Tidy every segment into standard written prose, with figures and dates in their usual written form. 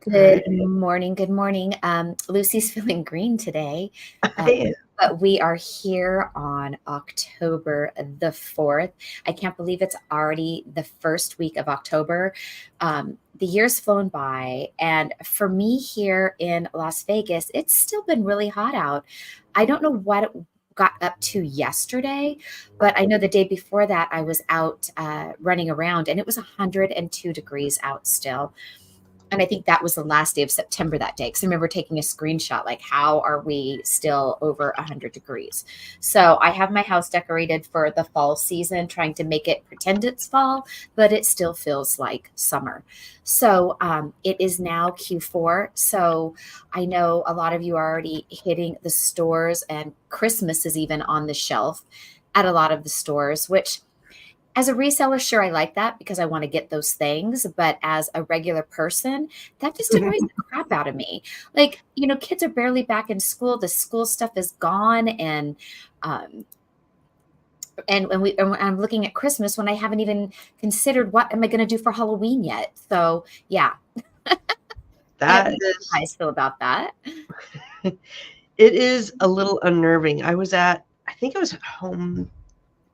Hi. Good morning. Good morning. Lucy's feeling green today, uh, I but we are here on October the 4th. I can't believe it's already the first week of October. The year's flown by, and for me here in Las Vegas, it's still been really hot out. I don't know what it got up to yesterday, but I know the day before that I was out running around and it was 102 degrees out still. And I think that was the last day of September that day. Because I remember taking a screenshot, like, how are we still over 100 degrees? So I have my house decorated for the fall season, trying to make it pretend it's fall, but it still feels like summer. So it is now Q4. So I know a lot of you are already hitting the stores, and Christmas is even on the shelf at a lot of the stores, which as a reseller, sure, I like that because I want to get those things. But as a regular person, that just annoys the crap out of me. Like, kids are barely back in school. The school stuff is gone. Um, and I'm looking at Christmas when I haven't even considered what am I going to do for Halloween yet. So yeah, I don't know that how you is guys feel about that. it is a little unnerving. I think I was at home.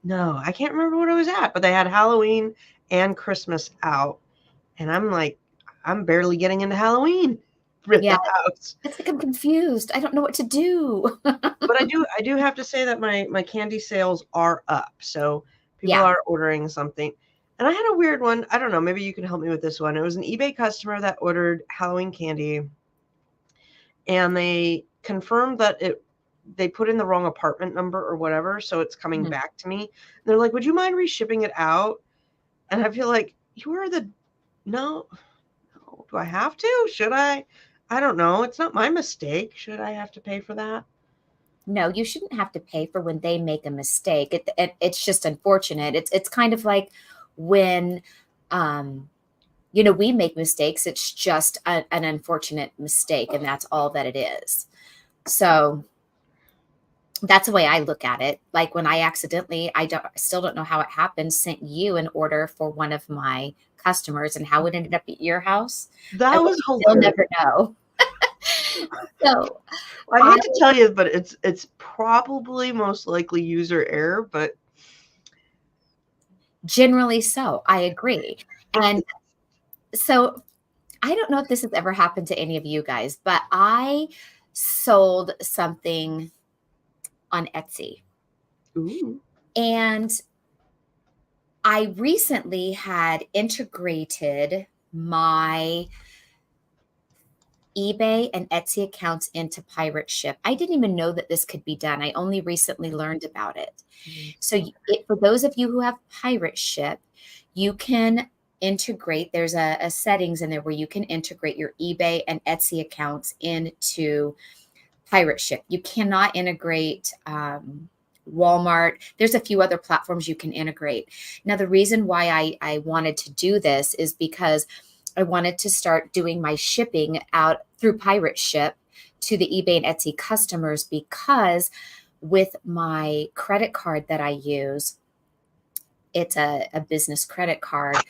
No, I can't remember what I was at, but they had Halloween and Christmas out, and I'm like, I'm barely getting into Halloween with Yeah, the house. it's like I'm confused. I don't know what to do. But I do have to say that my candy sales are up, so people Yeah. are ordering something. And I had a weird one. I don't know. Maybe you can help me with this one. It was an eBay customer that ordered Halloween candy, and they confirmed that they put in the wrong apartment number or whatever, so it's coming Mhm. back to me. They're like, "Would you mind reshipping it out?" And I feel like you are the no, no. Do I have to? Should I? I don't know. It's not my mistake. Should I have to pay for that? No, you shouldn't have to pay for when they make a mistake. It's just unfortunate. It's kind of like when um, we make mistakes. It's just an unfortunate mistake, and that's all that it is. So that's the way I look at it. Like when I accidentally, I still don't know how it happened, sent you an order for one of my customers and how it ended up at your house. I That will was still hilarious. never know. So I I hate to tell you, but it's probably most likely user error, but generally so. I agree. And so I don't know if this has ever happened to any of you guys, but I sold something on Etsy. ooh. And I recently had integrated my eBay and Etsy accounts into Pirate Ship. I didn't even know that this could be done. I only recently learned about it. So, for those of you who have Pirate Ship, you can integrate. There's a settings in there where you can integrate your eBay and Etsy accounts into Pirate Ship. You cannot integrate Walmart. There's a few other platforms you can integrate. Now, the reason why I wanted to do this is because I wanted to start doing my shipping out through Pirate Ship to the eBay and Etsy customers because with my credit card that I use, it's a business credit card.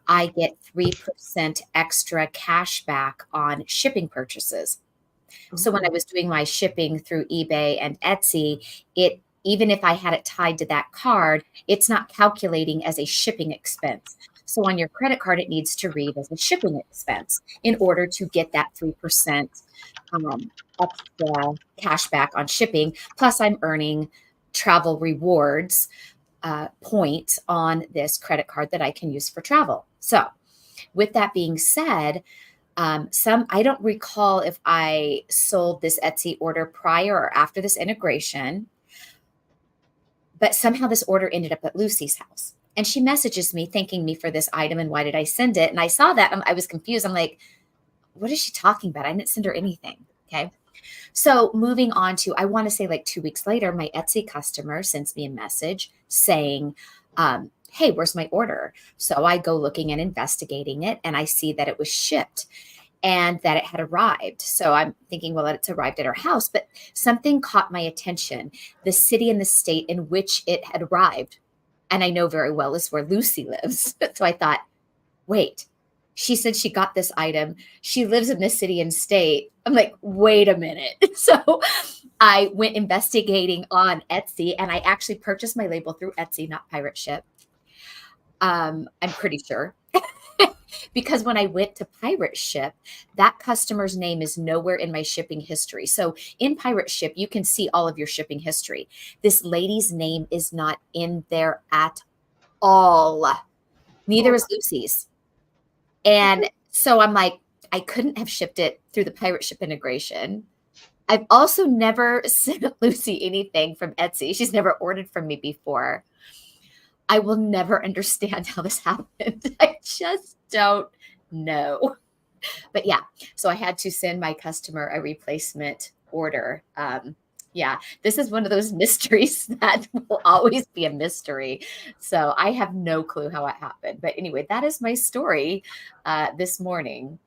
I get 3% extra cash back on shipping purchases. So when I Ooh. was doing my shipping through eBay and Etsy, it even if I had it tied to that card, it's not calculating as a shipping expense. So on your credit card, it needs to read as a shipping expense in order to get that 3% um, extra cash back on shipping. Plus, I'm earning travel rewards points on this credit card that I can use for travel. So, with that being said, some I don't recall if I sold this Etsy order prior or after this integration, but somehow this order ended up at Lucy's house. And she messages me thanking me for this item and why did I send it? And I saw that and I was confused. I'm like, what is she talking about? I didn't send her anything. Okay. So moving on to, I want to say like 2 weeks later, my Etsy customer sends me a message saying, hey, where's my order? So I go looking and investigating it and I see that it was shipped and that it had arrived. So I'm thinking, well, it's arrived at our house, but something caught my attention. The city and the state in which it had arrived, and I know very well is where Lucy lives. So I thought, wait, She said she got this item. She lives in this city and state. I'm like, wait a minute. So I went investigating on Etsy, and I actually purchased my label through Etsy, not Pirate Ship. I'm pretty sure. Because when I went to Pirate Ship, that customer's name is nowhere in my shipping history. So in Pirate Ship, you can see all of your shipping history. This lady's name is not in there at all. Neither is Lucy's. And so I'm like, I couldn't have shipped it through the Pirate Ship integration. I've also never sent Lucy anything from Etsy. She's never ordered from me before. I will never understand how this happened. I just don't know. But yeah, so I had to send my customer a replacement order. Yeah, this is one of those mysteries that will always be a mystery. So I have no clue how it happened. But anyway, that is my story this morning.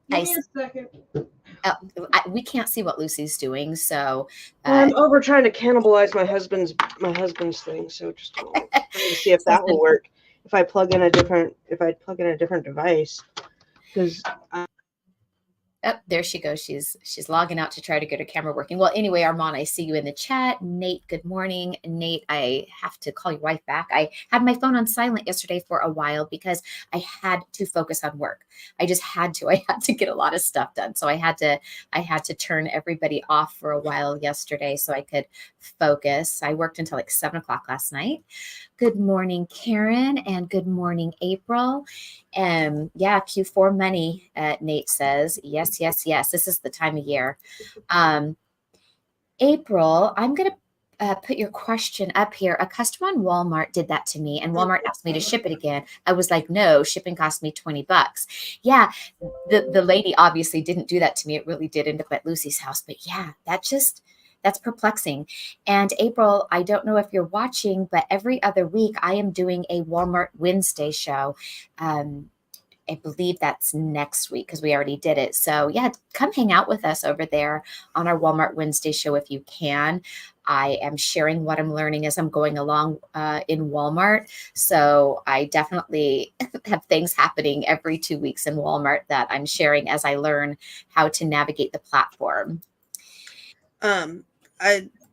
Give me a second. We can't see what Lucy's doing, so I'm over trying to cannibalize my husband's thing. So just trying to see if that will work. If I plug in a different device, because. Oh, there she goes. She's logging out to try to get her camera working. Well, anyway, Armand, I see you in the chat. Nate, good morning. Nate, I have to call your wife back. I had my phone on silent yesterday for a while because I had to focus on work. I just had to. I had to get a lot of stuff done. So I had to turn everybody off for a while yesterday so I could focus. I worked until like 7:00 last night. Good morning, Karen, and good morning, April. Yeah, Q4 money, Nate says. Yes. This is the time of year. April, I'm going to put your question up here. A customer on Walmart did that to me, and Walmart asked me to ship it again. I was like, no, shipping cost me $20. Yeah, the lady obviously didn't do that to me. It really did end up at Lucy's house. But yeah, that's perplexing. And April, I don't know if you're watching, but every other week I am doing a Walmart Wednesday show. I believe that's next week because we already did it. So yeah, come hang out with us over there on our Walmart Wednesday show if you can. I am sharing what I'm learning as I'm going along in Walmart. So I definitely have things happening every 2 weeks in Walmart that I'm sharing as I learn how to navigate the platform.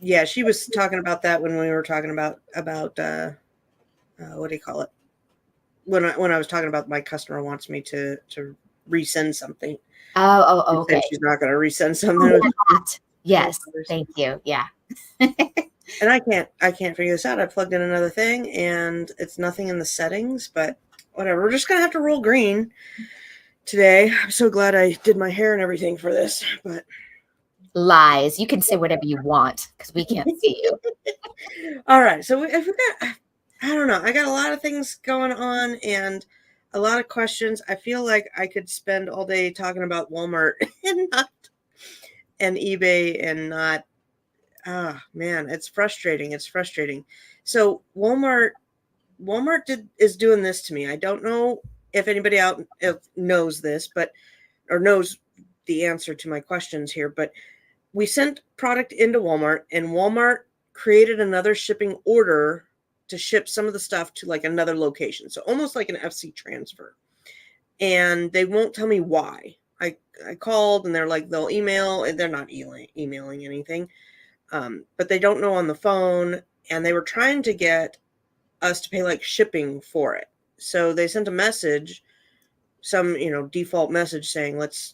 Yeah, she was talking about that when we were talking about what do you call it? When I was talking about my customer wants me to resend something. Oh, okay. She's not going to resend something. Yes, thank you. Yeah. And I can't figure this out. I plugged in another thing and it's nothing in the settings, but whatever. We're just going to have to roll green today. I'm so glad I did my hair and everything for this, but lies. You can say whatever you want because we can't see you. All right. So if we got, I don't know. I got a lot of things going on and a lot of questions. I feel like I could spend all day talking about Walmart and eBay and not. Man, it's frustrating. It's frustrating. So Walmart is doing this to me. I don't know if anybody out knows this, or knows the answer to my questions here, but we sent product into Walmart and Walmart created another shipping order to ship some of the stuff to like another location. So almost like an FC transfer. And they won't tell me why. I called and they're like, they'll email, and they're not emailing anything. But they don't know on the phone. And they were trying to get us to pay like shipping for it. So they sent a message, some, default message saying, let's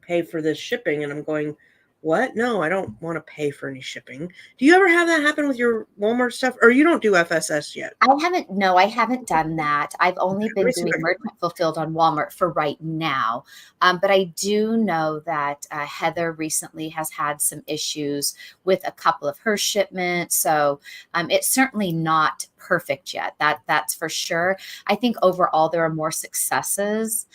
pay for this shipping. And I'm going, what? No, I don't want to pay for any shipping. Do you ever have that happen with your Walmart stuff? Or you don't do FSS yet? I haven't done that. I've only been doing merchant fulfilled on Walmart for right now. But I do know that Heather recently has had some issues with a couple of her shipments. So it's certainly not perfect yet. That's for sure. I think overall there are more successes.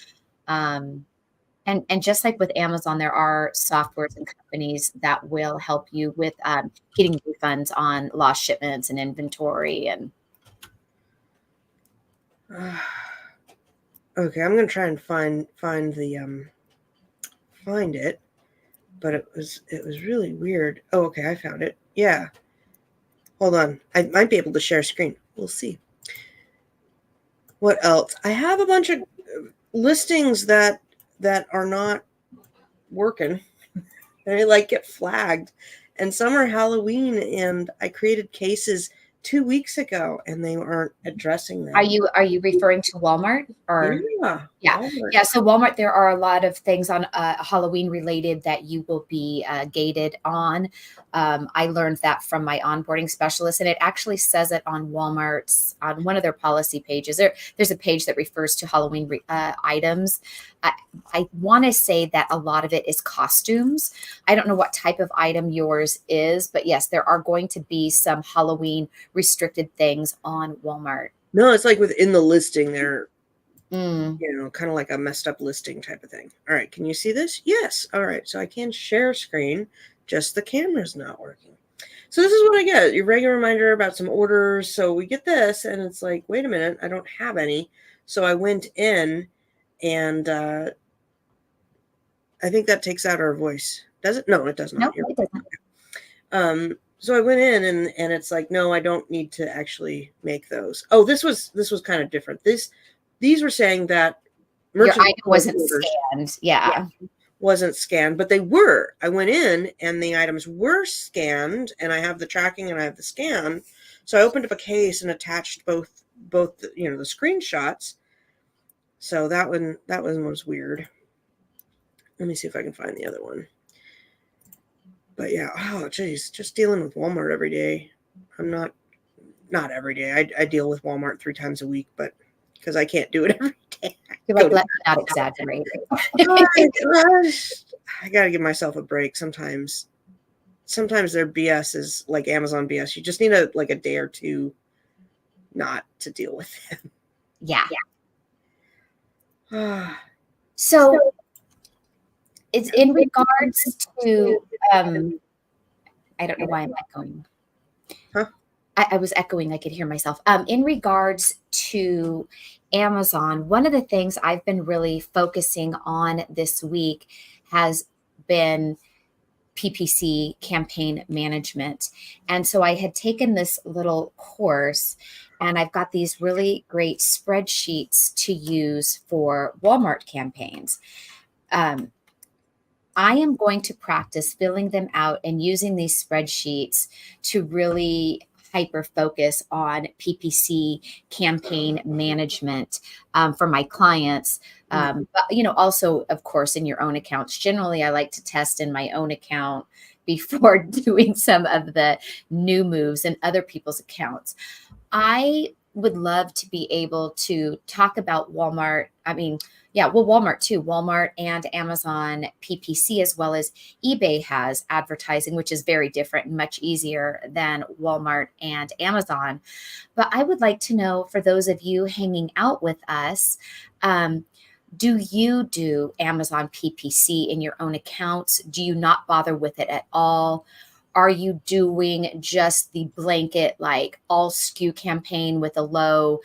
And just like with Amazon, there are softwares and companies that will help you with getting refunds on lost shipments and inventory. And okay, I'm gonna try and find it, but it was really weird. Oh, okay, I found it. Yeah, hold on, I might be able to share screen. We'll see. What else? I have a bunch of listings that are not working. They like get flagged, and some are Halloween, and I created cases 2 weeks ago and they aren't addressing them. Are you referring to Walmart or? Yeah. Yeah. Walmart. Yeah. So Walmart, there are a lot of things on Halloween related that you will be gated on. I learned that from my onboarding specialist, and it actually says it on Walmart's, on one of their policy pages. There's a page that refers to Halloween items. I want to say that a lot of it is costumes. I don't know what type of item yours is, but yes, there are going to be some Halloween restricted things on Walmart. No, it's like within the listing there. Mm. You know, kind of like a messed up listing type of thing. All right, can you see this? Yes. All right, so I can share screen, just the camera's not working. So this is what I get, your regular reminder about some orders. So we get this, and it's like, wait a minute, I don't have any. So I went in, and I think that takes out our voice. Does it? No, it does not. No, it doesn't. So I went in, and it's like, no, I don't need to actually make those. Oh, this was kind of different. These were saying that your item wasn't scanned. Yeah. Wasn't scanned, but they were. I went in and the items were scanned, and I have the tracking and I have the scan. So I opened up a case and attached both the screenshots. So that one was weird. Let me see if I can find the other one. But yeah, oh geez, just dealing with Walmart every day. I'm not every day. I deal with Walmart 3 times a week, but because I can't do it every day. You're like, let me not exaggerate. I got to give myself a break sometimes. Sometimes their BS is like Amazon BS. You just need a day or two not to deal with them. Yeah. So it's in regards to, I don't know why I'm echoing. Huh? I was echoing. I could hear myself. In regards to Amazon, one of the things I've been really focusing on this week has been PPC, campaign management. And so I had taken this little course, and I've got these really great spreadsheets to use for Walmart campaigns. I am going to practice filling them out and using these spreadsheets to really hyper focus on PPC campaign management for my clients. But, also, of course, in your own accounts. Generally, I like to test in my own account before doing some of the new moves in other people's accounts. I would love to be able to talk about Walmart. Walmart too. Walmart and Amazon PPC, as well as eBay has advertising, which is very different and much easier than Walmart and Amazon. But I would like to know, for those of you hanging out with us, do you do Amazon PPC in your own accounts? Do you not bother with it at all? Are you doing just the blanket, like all SKU campaign with a low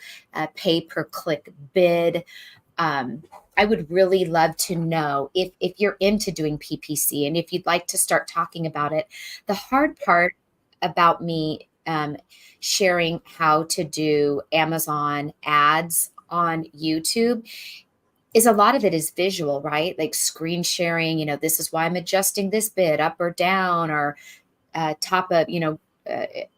pay per click bid? I would really love to know if you're into doing PPC and if you'd like to start talking about it. The hard part about me sharing how to do Amazon ads on YouTube is a lot of it is visual, right? Like screen sharing, this is why I'm adjusting this bid up or down, or top of,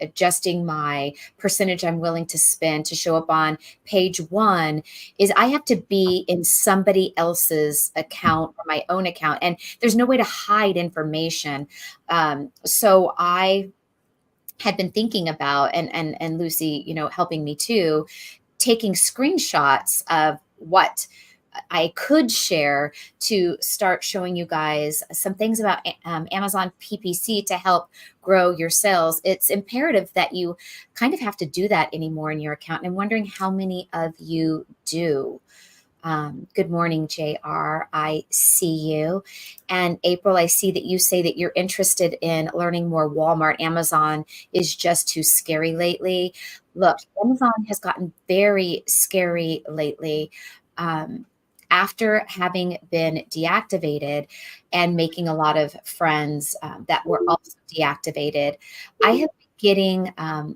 adjusting my percentage I'm willing to spend to show up on page 1. Is I have to be in somebody else's account or my own account, and there's no way to hide information. So I had been thinking about, and Lucy, helping me too, taking screenshots of what I could share to start showing you guys some things about Amazon PPC to help grow your sales. It's imperative that you kind of have to do that anymore in your account. And I'm wondering how many of you do. Good morning, JR. I see you. And April, I see that you say that you're interested in learning more Walmart. Amazon is just too scary lately. Look, Amazon has gotten very scary lately. After having been deactivated and making a lot of friends that were also deactivated, I have been getting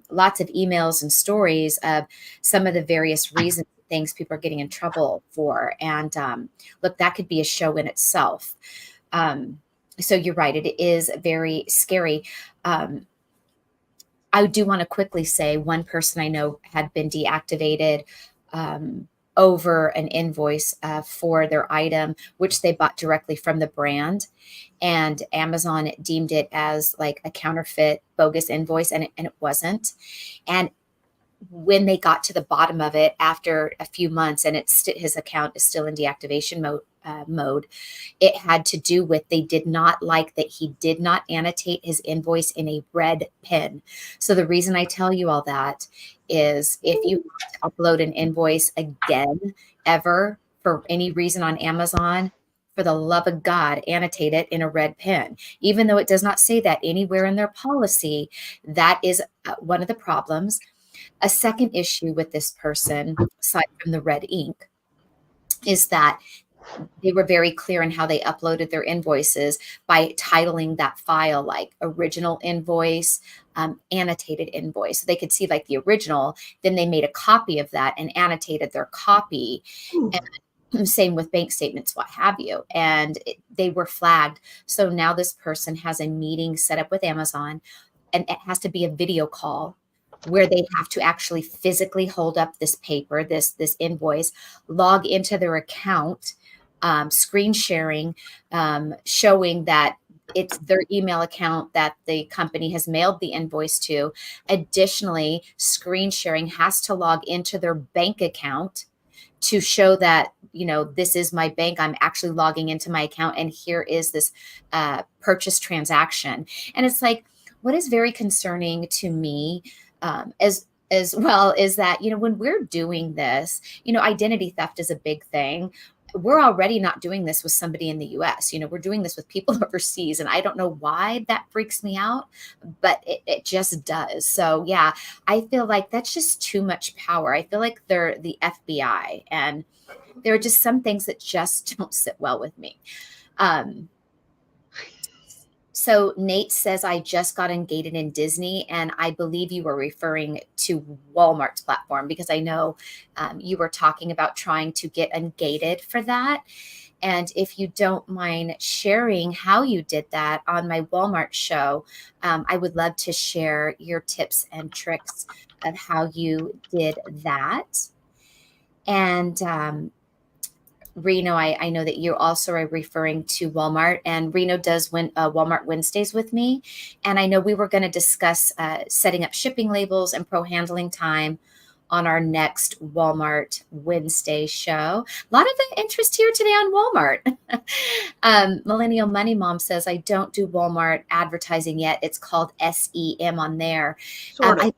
lots of emails and stories of some of the various reasons things people are getting in trouble for. And look, that could be a show in itself. So you're right. It is very scary. I do want to quickly say one person I know had been deactivated over an invoice for their item, which they bought directly from the brand. And Amazon deemed it as like a counterfeit, bogus invoice, and it wasn't. And when they got to the bottom of it after a few months, and his account is still in deactivation mode, it had to do with they did not like that he did not annotate his invoice in a red pen. So the reason I tell you all that is if you upload an invoice again, ever, for any reason on Amazon, for the love of God, annotate it in a red pen. Even though it does not say that anywhere in their policy, that is one of the problems. A second issue with this person, aside from the red ink, is that they were very clear in how they uploaded their invoices by titling that file like original invoice, annotated invoice. So they could see like the original, then they made a copy of that and annotated their copy. And same with bank statements, what have you. And they were flagged. So now this person has a meeting set up with Amazon, and it has to be a video call where they have to actually physically hold up this paper, this invoice, log into their account, screen sharing, showing that it's their email account that the company has mailed the invoice to. Additionally, screen sharing has to log into their bank account to show that, this is my bank. I'm actually logging into my account, and here is this purchase transaction. And it's like, what is very concerning to me, as well, is that, when we're doing this, identity theft is a big thing. We're already not doing this with somebody in the US. We're doing this with people overseas. And I don't know why that freaks me out, but it just does. So yeah, I feel like that's just too much power. I feel like they're the FBI, and there are just some things that just don't sit well with me. So Nate says, I just got ungated in Disney, and I believe you were referring to Walmart's platform, because I know you were talking about trying to get ungated for that. And if you don't mind sharing how you did that on my Walmart show, I would love to share your tips and tricks of how you did that. And Reno, I know that you also are referring to Walmart, and Reno does Walmart Wednesdays with me. And I know we were going to discuss setting up shipping labels and pro handling time on our next Walmart Wednesday show. A lot of interest here today on Walmart. Millennial Money Mom says, I don't do Walmart advertising yet. It's called SEM on there. Sort of.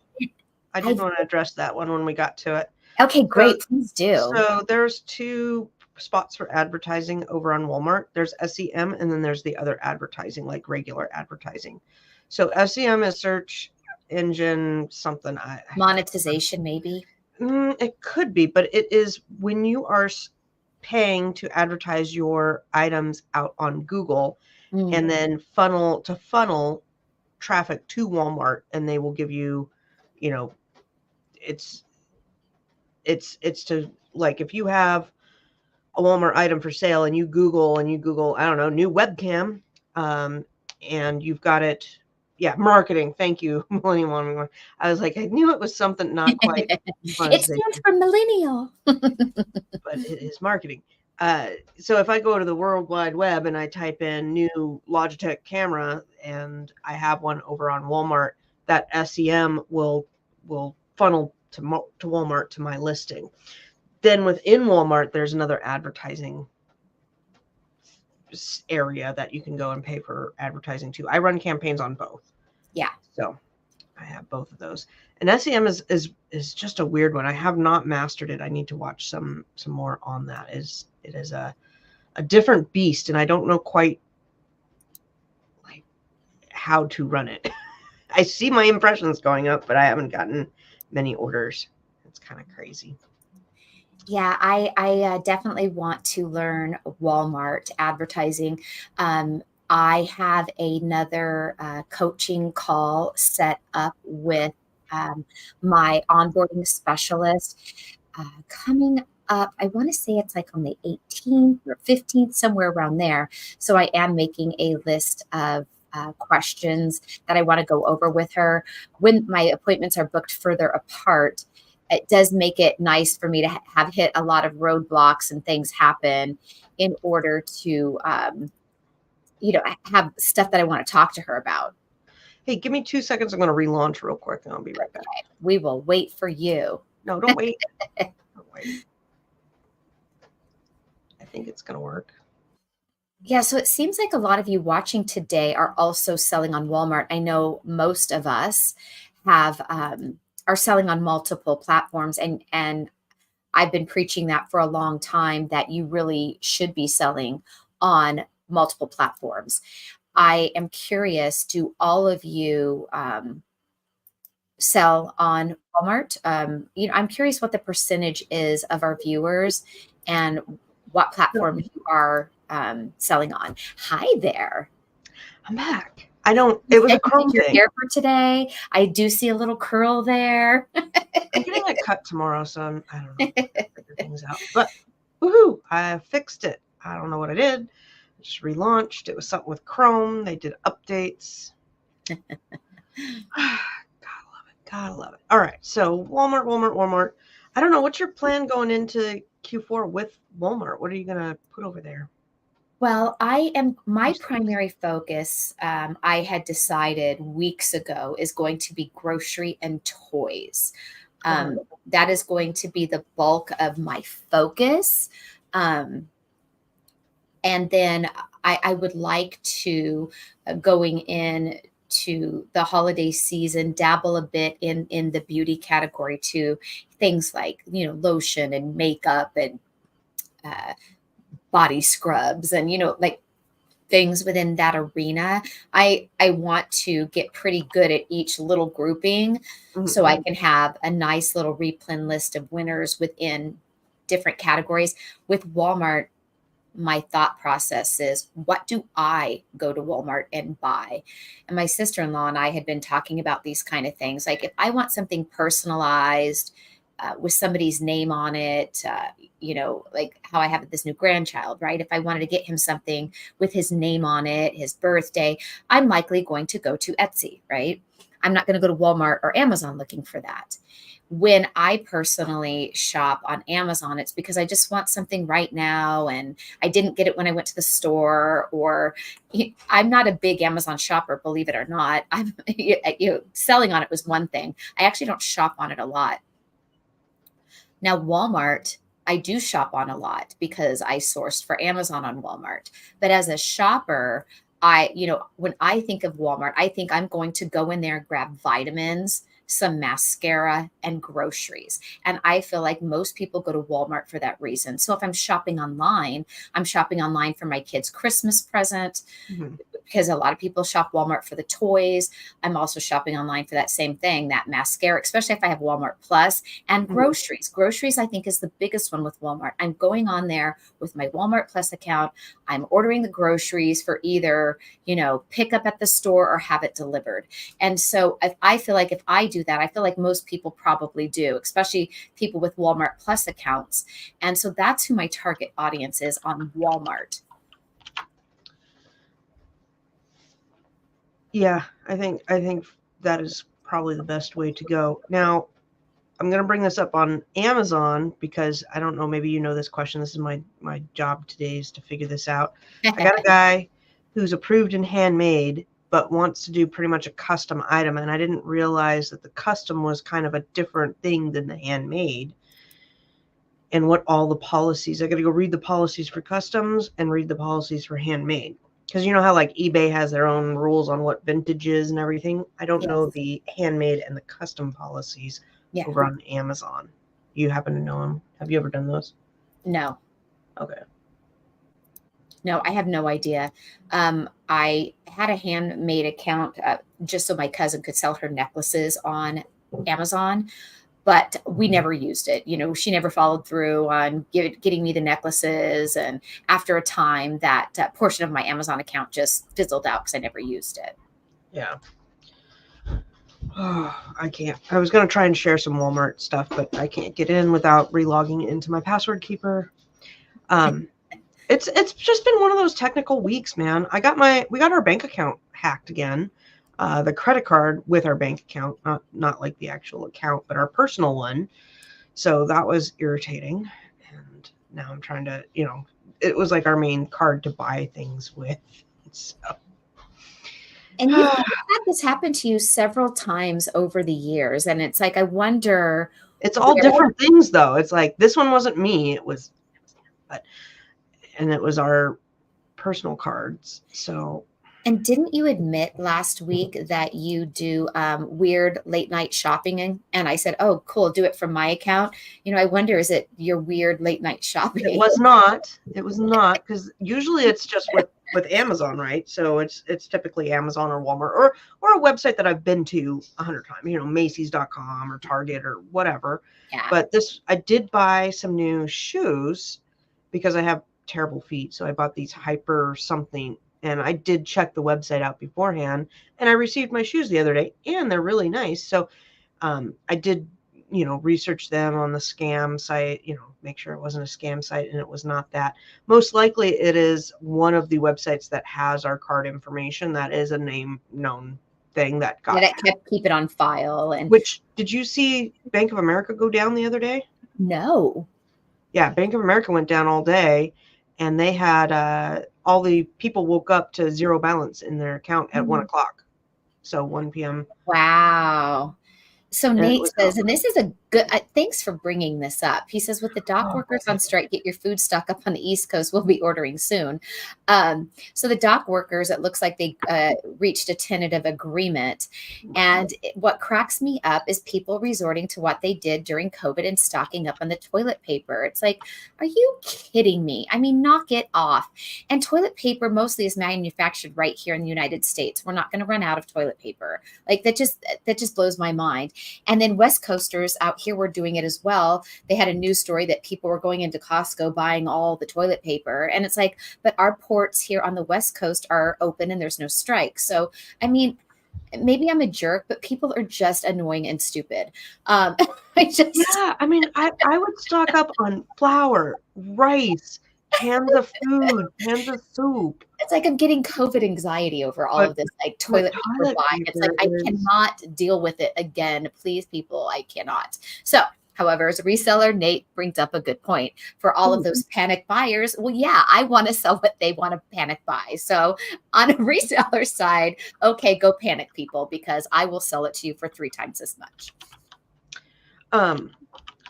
I did want to address that one when we got to it. Okay, great. Please do. So there's two spots for advertising over on Walmart. There's SEM, and then there's the other advertising, like regular advertising. So SEM is search engine something. Monetization, maybe. It could be, but it is when you are paying to advertise your items out on Google, and then funnel traffic to Walmart, and they will give you, it's to, like, if you have a Walmart item for sale and you Google, I don't know, new webcam, and you've got it. Yeah. Marketing. Thank you. Millennial One. I was like, I knew it was something not quite. It stands for millennial. But it is marketing. So if I go to the World Wide Web and I type in new Logitech camera, and I have one over on Walmart, that SEM will funnel to Walmart to my listing. Then within Walmart, there's another advertising area that you can go and pay for advertising to. I run campaigns on both. Yeah. So I have both of those. And SEM is just a weird one. I have not mastered it. I need to watch some more on that. It is a different beast, and I don't know quite like how to run it. I see my impressions going up, but I haven't gotten many orders. It's kind of crazy. Yeah, I definitely want to learn Walmart advertising. I have another coaching call set up with my onboarding specialist. coming up. I want to say it's like on the 18th or 15th, somewhere around there. So I am making a list of questions that I want to go over with her. When my appointments are booked further apart, it does make it nice for me to have hit a lot of roadblocks and things happen in order to, have stuff that I want to talk to her about. Hey, give me 2 seconds. I'm going to relaunch real quick and I'll be right back. We will wait for you. No, don't wait. Don't wait. I think it's going to work. Yeah, so it seems like a lot of you watching today are also selling on Walmart. I know most of us have are selling on multiple platforms, and I've been preaching that for a long time, that you really should be selling on multiple platforms. I am curious, do all of you sell on Walmart? I'm curious what the percentage is of our viewers and what platform you are selling on. Hi there. I'm back. It was a Chrome thing. Hair for today. I do see a little curl there. I'm getting it cut tomorrow, so I don't know. Figure things out. But woohoo! I fixed it. I don't know what I did. I just relaunched. It was something with Chrome. They did updates. Gotta love it. All right. So Walmart. I don't know. What's your plan going into Q4 with Walmart? What are you gonna put over there? Well, my primary focus, I had decided weeks ago, is going to be grocery and toys. That is going to be the bulk of my focus. And then I would like to, going in to the holiday season, dabble a bit in the beauty category too. Things like, lotion and makeup and body scrubs and, like things within that arena. I want to get pretty good at each little grouping so I can have a nice little replen list of winners within different categories. With Walmart, my thought process is, what do I go to Walmart and buy? And my sister-in-law and I had been talking about these kind of things. Like if I want something personalized with somebody's name on it, like how I have this new grandchild, right? If I wanted to get him something with his name on it, his birthday, I'm likely going to go to Etsy, right? I'm not going to go to Walmart or Amazon looking for that. When I personally shop on Amazon, it's because I just want something right now and I didn't get it when I went to the store, or I'm not a big Amazon shopper, believe it or not. I'm selling on it was one thing. I actually don't shop on it a lot. Now, Walmart, I do shop on a lot because I sourced for Amazon on Walmart. But as a shopper, when I think of Walmart, I think I'm going to go in there, grab vitamins, some mascara, and groceries. And I feel like most people go to Walmart for that reason. So if I'm shopping online for my kids' Christmas present, because a lot of people shop Walmart for the toys. I'm also shopping online for that same thing, that mascara, especially if I have Walmart Plus, and groceries. Groceries, I think, is the biggest one with Walmart. I'm going on there with my Walmart Plus account. I'm ordering the groceries for either, pick up at the store or have it delivered. And so I feel like if I do that, I feel like most people probably do, especially people with Walmart Plus accounts. And so that's who my target audience is on Walmart. Yeah, I think that is probably the best way to go. Now, I'm going to bring this up on Amazon because I don't know, maybe you know this question. This is my job today, is to figure this out. I got a guy who's approved in handmade but wants to do pretty much a custom item, and I didn't realize that the custom was kind of a different thing than the handmade. And what all the policies, I got to go read the policies for customs and read the policies for handmade. Because you know how like eBay has their own rules on what vintage is and everything? I don't know the handmade and the custom policies over on Amazon. You happen to know them? Have you ever done those? No. Okay. No, I have no idea. I had a handmade account just so my cousin could sell her necklaces on Amazon, but we never used it. She never followed through on getting me the necklaces. And after a time, that portion of my Amazon account just fizzled out because I never used it. Yeah. Oh, I can't. I was going to try and share some Walmart stuff, but I can't get in without relogging into my password keeper. It's just been one of those technical weeks, man. We got our bank account hacked again. The credit card with our bank account, not like the actual account, but our personal one. So that was irritating. And now I'm trying to, it was like our main card to buy things with. So. And you've had this happen to you several times over the years. And it's like, I wonder. It's all different things, though. It's like, this one wasn't me. And it was our personal cards. So. And didn't you admit last week that you do weird late night shopping? And I said, oh, cool, do it from my account. I wonder, is it your weird late night shopping? It was not. It was not, because usually it's just with Amazon, right? So it's typically Amazon or Walmart or a website that I've been to 100 times, Macy's.com or Target or whatever. Yeah. But I did buy some new shoes because I have terrible feet. So I bought these Hyper something. And I did check the website out beforehand, and I received my shoes the other day, and they're really nice. So I did, research them on the scam site, make sure it wasn't a scam site, and it was not that. Most likely it is one of the websites that has our card information. That is a known thing that got keep it on file. And which, did you see Bank of America go down the other day? No. Yeah, Bank of America went down all day, and they had all the people woke up to zero balance in their account at 1 o'clock. So 1 p.m. Wow. So Nate says, and this is a good, thanks for bringing this up. He says, with the dock workers on strike, get your food stock up on the East Coast. We'll be ordering soon. So the dock workers, it looks like they reached a tentative agreement. And what cracks me up is people resorting to what they did during COVID and stocking up on the toilet paper. It's like, are you kidding me? I mean, knock it off. And toilet paper mostly is manufactured right here in the United States. We're not going to run out of toilet paper. Like that just blows my mind. And then West Coasters out here were doing it as well. They had a news story that people were going into Costco buying all the toilet paper. And it's like, but our ports here on the West Coast are open and there's no strike. So, I mean, maybe I'm a jerk, but people are just annoying and stupid. I would stock up on flour, rice, cans of food, cans of soup. It's like I'm getting COVID anxiety over all of this, like toilet paper buying. It's like I cannot deal with it again. Please, people, I cannot. So, however, as a reseller, Nate brings up a good point. For all of those panic buyers, well, yeah, I want to sell what they want to panic buy. So on a reseller side, okay, go panic, people, because I will sell it to you for 3 times as much.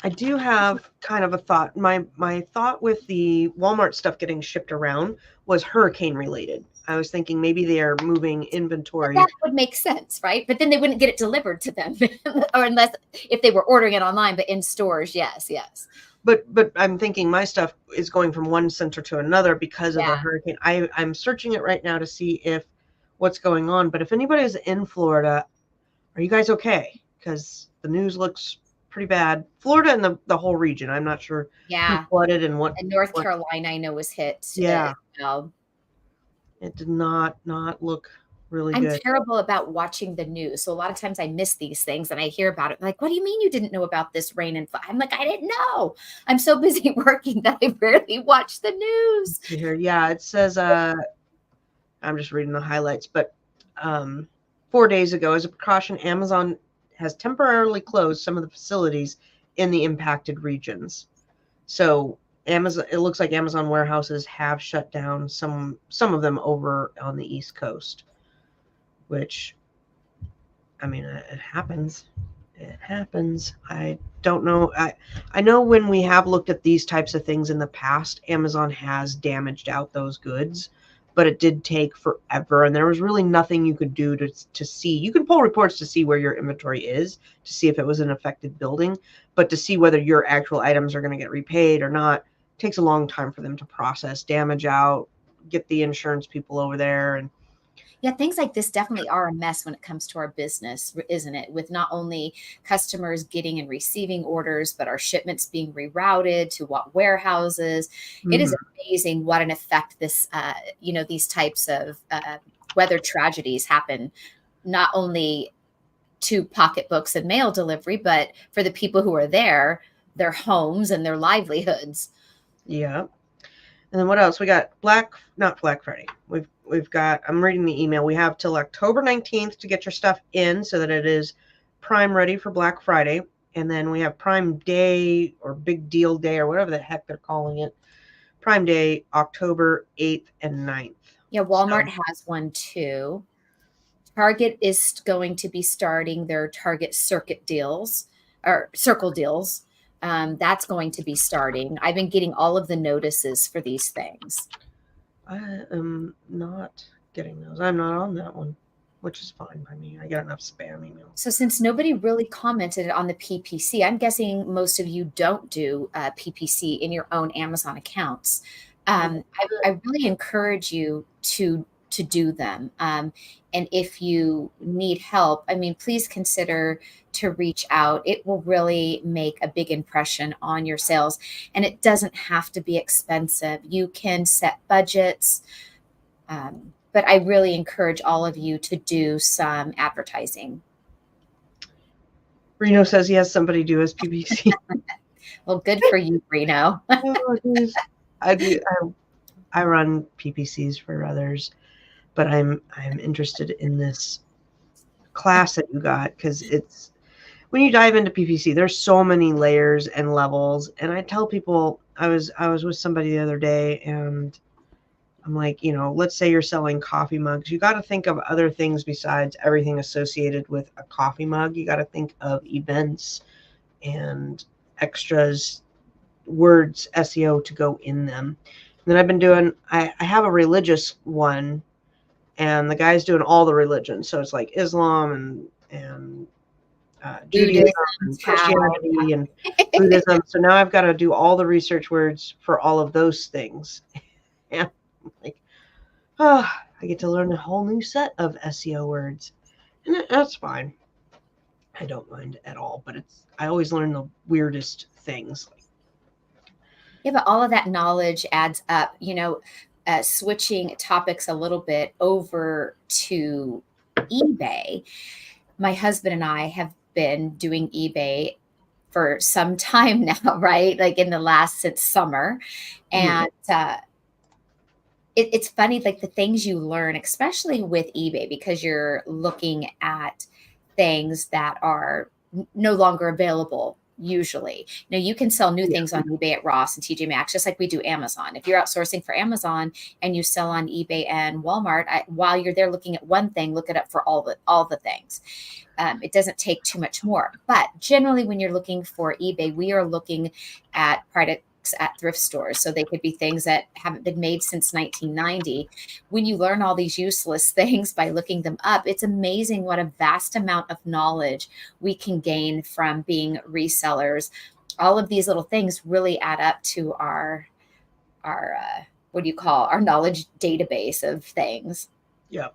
I do have kind of a thought. My thought with the Walmart stuff getting shipped around was hurricane related. I was thinking maybe they are moving inventory. That would make sense, right? But then they wouldn't get it delivered to them, or unless if they were ordering it online, but in stores, yes. But I'm thinking my stuff is going from one center to another because of the hurricane. I'm searching it right now to see what's going on. But if anybody is in Florida, are you guys okay? Because the news looks pretty bad. Florida and the whole region. I'm not sure who flooded and what. And North Carolina, I know, was hit. Yeah. It did not look really good. I'm terrible about watching the news. So a lot of times I miss these things and I hear about it. I'm like, what do you mean you didn't know about this rain and flood? I'm like, I didn't know. I'm so busy working that I barely watch the news. Yeah, it says, I'm just reading the highlights, but 4 days ago, as a precaution, Amazon has temporarily closed some of the facilities in the impacted regions. So Amazon, it looks like Amazon warehouses have shut down some of them over on the East Coast, which, I mean, it happens. It happens. I don't know. I know when we have looked at these types of things in the past, Amazon has damaged out those goods, but it did take forever, and there was really nothing you could do to see. You can pull reports to see where your inventory is, to see if it was an affected building, but to see whether your actual items are going to get repaid or not takes a long time for them to process, damage out, get the insurance people over there. And yeah, things like this definitely are a mess when it comes to our business, isn't it? With not only customers getting and receiving orders, but our shipments being rerouted to what warehouses. It is amazing what an effect this, these types of weather tragedies happen, not only to pocketbooks and mail delivery, but for the people who are there, their homes and their livelihoods. Yeah. And then what else? We got not Black Friday. We've got, I'm reading the email. We have till October 19th to get your stuff in so that it is Prime ready for Black Friday. And then we have Prime Day or Big Deal Day or whatever the heck they're calling it. Prime Day, October 8th and 9th. Yeah, Walmart has one too. Target is going to be starting their Target Circuit deals or Circle deals. That's going to be starting. I've been getting all of the notices for these things. I am not getting those. I'm not on that one, which is fine by me. I get enough spam emails. So since nobody really commented on the PPC, I'm guessing most of you don't do PPC in your own Amazon accounts. I really encourage you to do them. And if you need help, I mean, please consider to reach out. It will really make a big impression on your sales. And it doesn't have to be expensive. You can set budgets. But I really encourage all of you to do some advertising. Reno says he has somebody do his PPC. Well, good for you, Reno. I run PPCs for others, but I'm interested in this class that you got because it's when you dive into PPC, there's so many layers and levels. And I tell people, I was with somebody the other day, and I'm like, let's say you're selling coffee mugs. You got to think of other things besides everything associated with a coffee mug. You got to think of events and extras, words, SEO to go in them. And then I've been doing, I have a religious one, and the guy's doing all the religions. So it's like Islam and Judaism and Christianity and Buddhism. So now I've got to do all the research words for all of those things. And I'm like, I get to learn a whole new set of SEO words. And that's fine. I don't mind at all, but I always learn the weirdest things. Yeah, but all of that knowledge adds up. Switching topics a little bit over to eBay. My husband and I have been doing eBay for some time now, right? Like since summer. And it's funny, like the things you learn, especially with eBay, because you're looking at things that are no longer available. Usually, you can sell new things on eBay at Ross and TJ Maxx, just like we do Amazon. If you're outsourcing for Amazon and you sell on eBay and Walmart, while you're there looking at one thing, look it up for all the things. It doesn't take too much more. But generally, when you're looking for eBay, we are looking at products at thrift stores. So they could be things that haven't been made since 1990. When you learn all these useless things by looking them up, it's amazing what a vast amount of knowledge we can gain from being resellers. All of these little things really add up to our our knowledge database of things. Yep.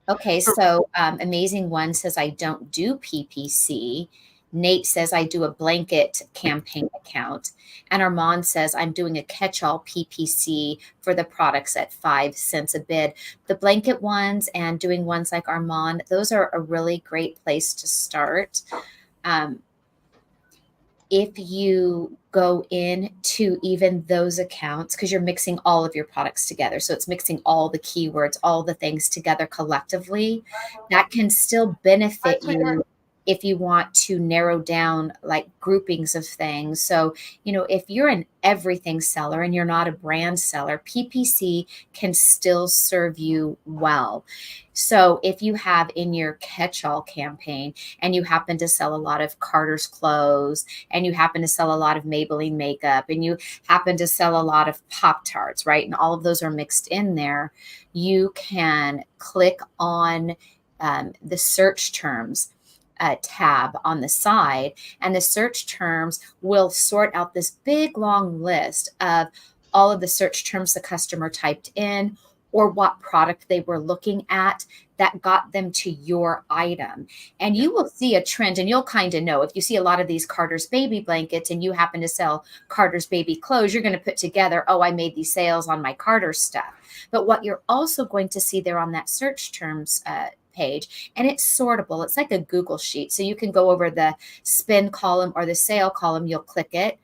Okay, so Amazing One says, I don't do PPC. Nate says, I do a blanket campaign account. And Armand says, I'm doing a catch-all PPC for the products at 5 cents a bid. The blanket ones and doing ones like Armand, those are a really great place to start. If you go into even those accounts, because you're mixing all of your products together, so it's mixing all the keywords, all the things together collectively, that can still benefit you if you want to narrow down like groupings of things. So, if you're an everything seller and you're not a brand seller, PPC can still serve you well. So if you have in your catch-all campaign and you happen to sell a lot of Carter's clothes and you happen to sell a lot of Maybelline makeup and you happen to sell a lot of Pop-Tarts, right? And all of those are mixed in there, you can click on the search terms tab on the side, and the search terms will sort out this big long list of all of the search terms the customer typed in or what product they were looking at that got them to your item. And you will see a trend, and you'll kind of know if you see a lot of these Carter's baby blankets and you happen to sell Carter's baby clothes, you're going to put together, oh, I made these sales on my Carter stuff. But what you're also going to see there on that search terms page, and it's sortable. It's like a Google sheet. So you can go over the spend column or the sale column, you'll click it,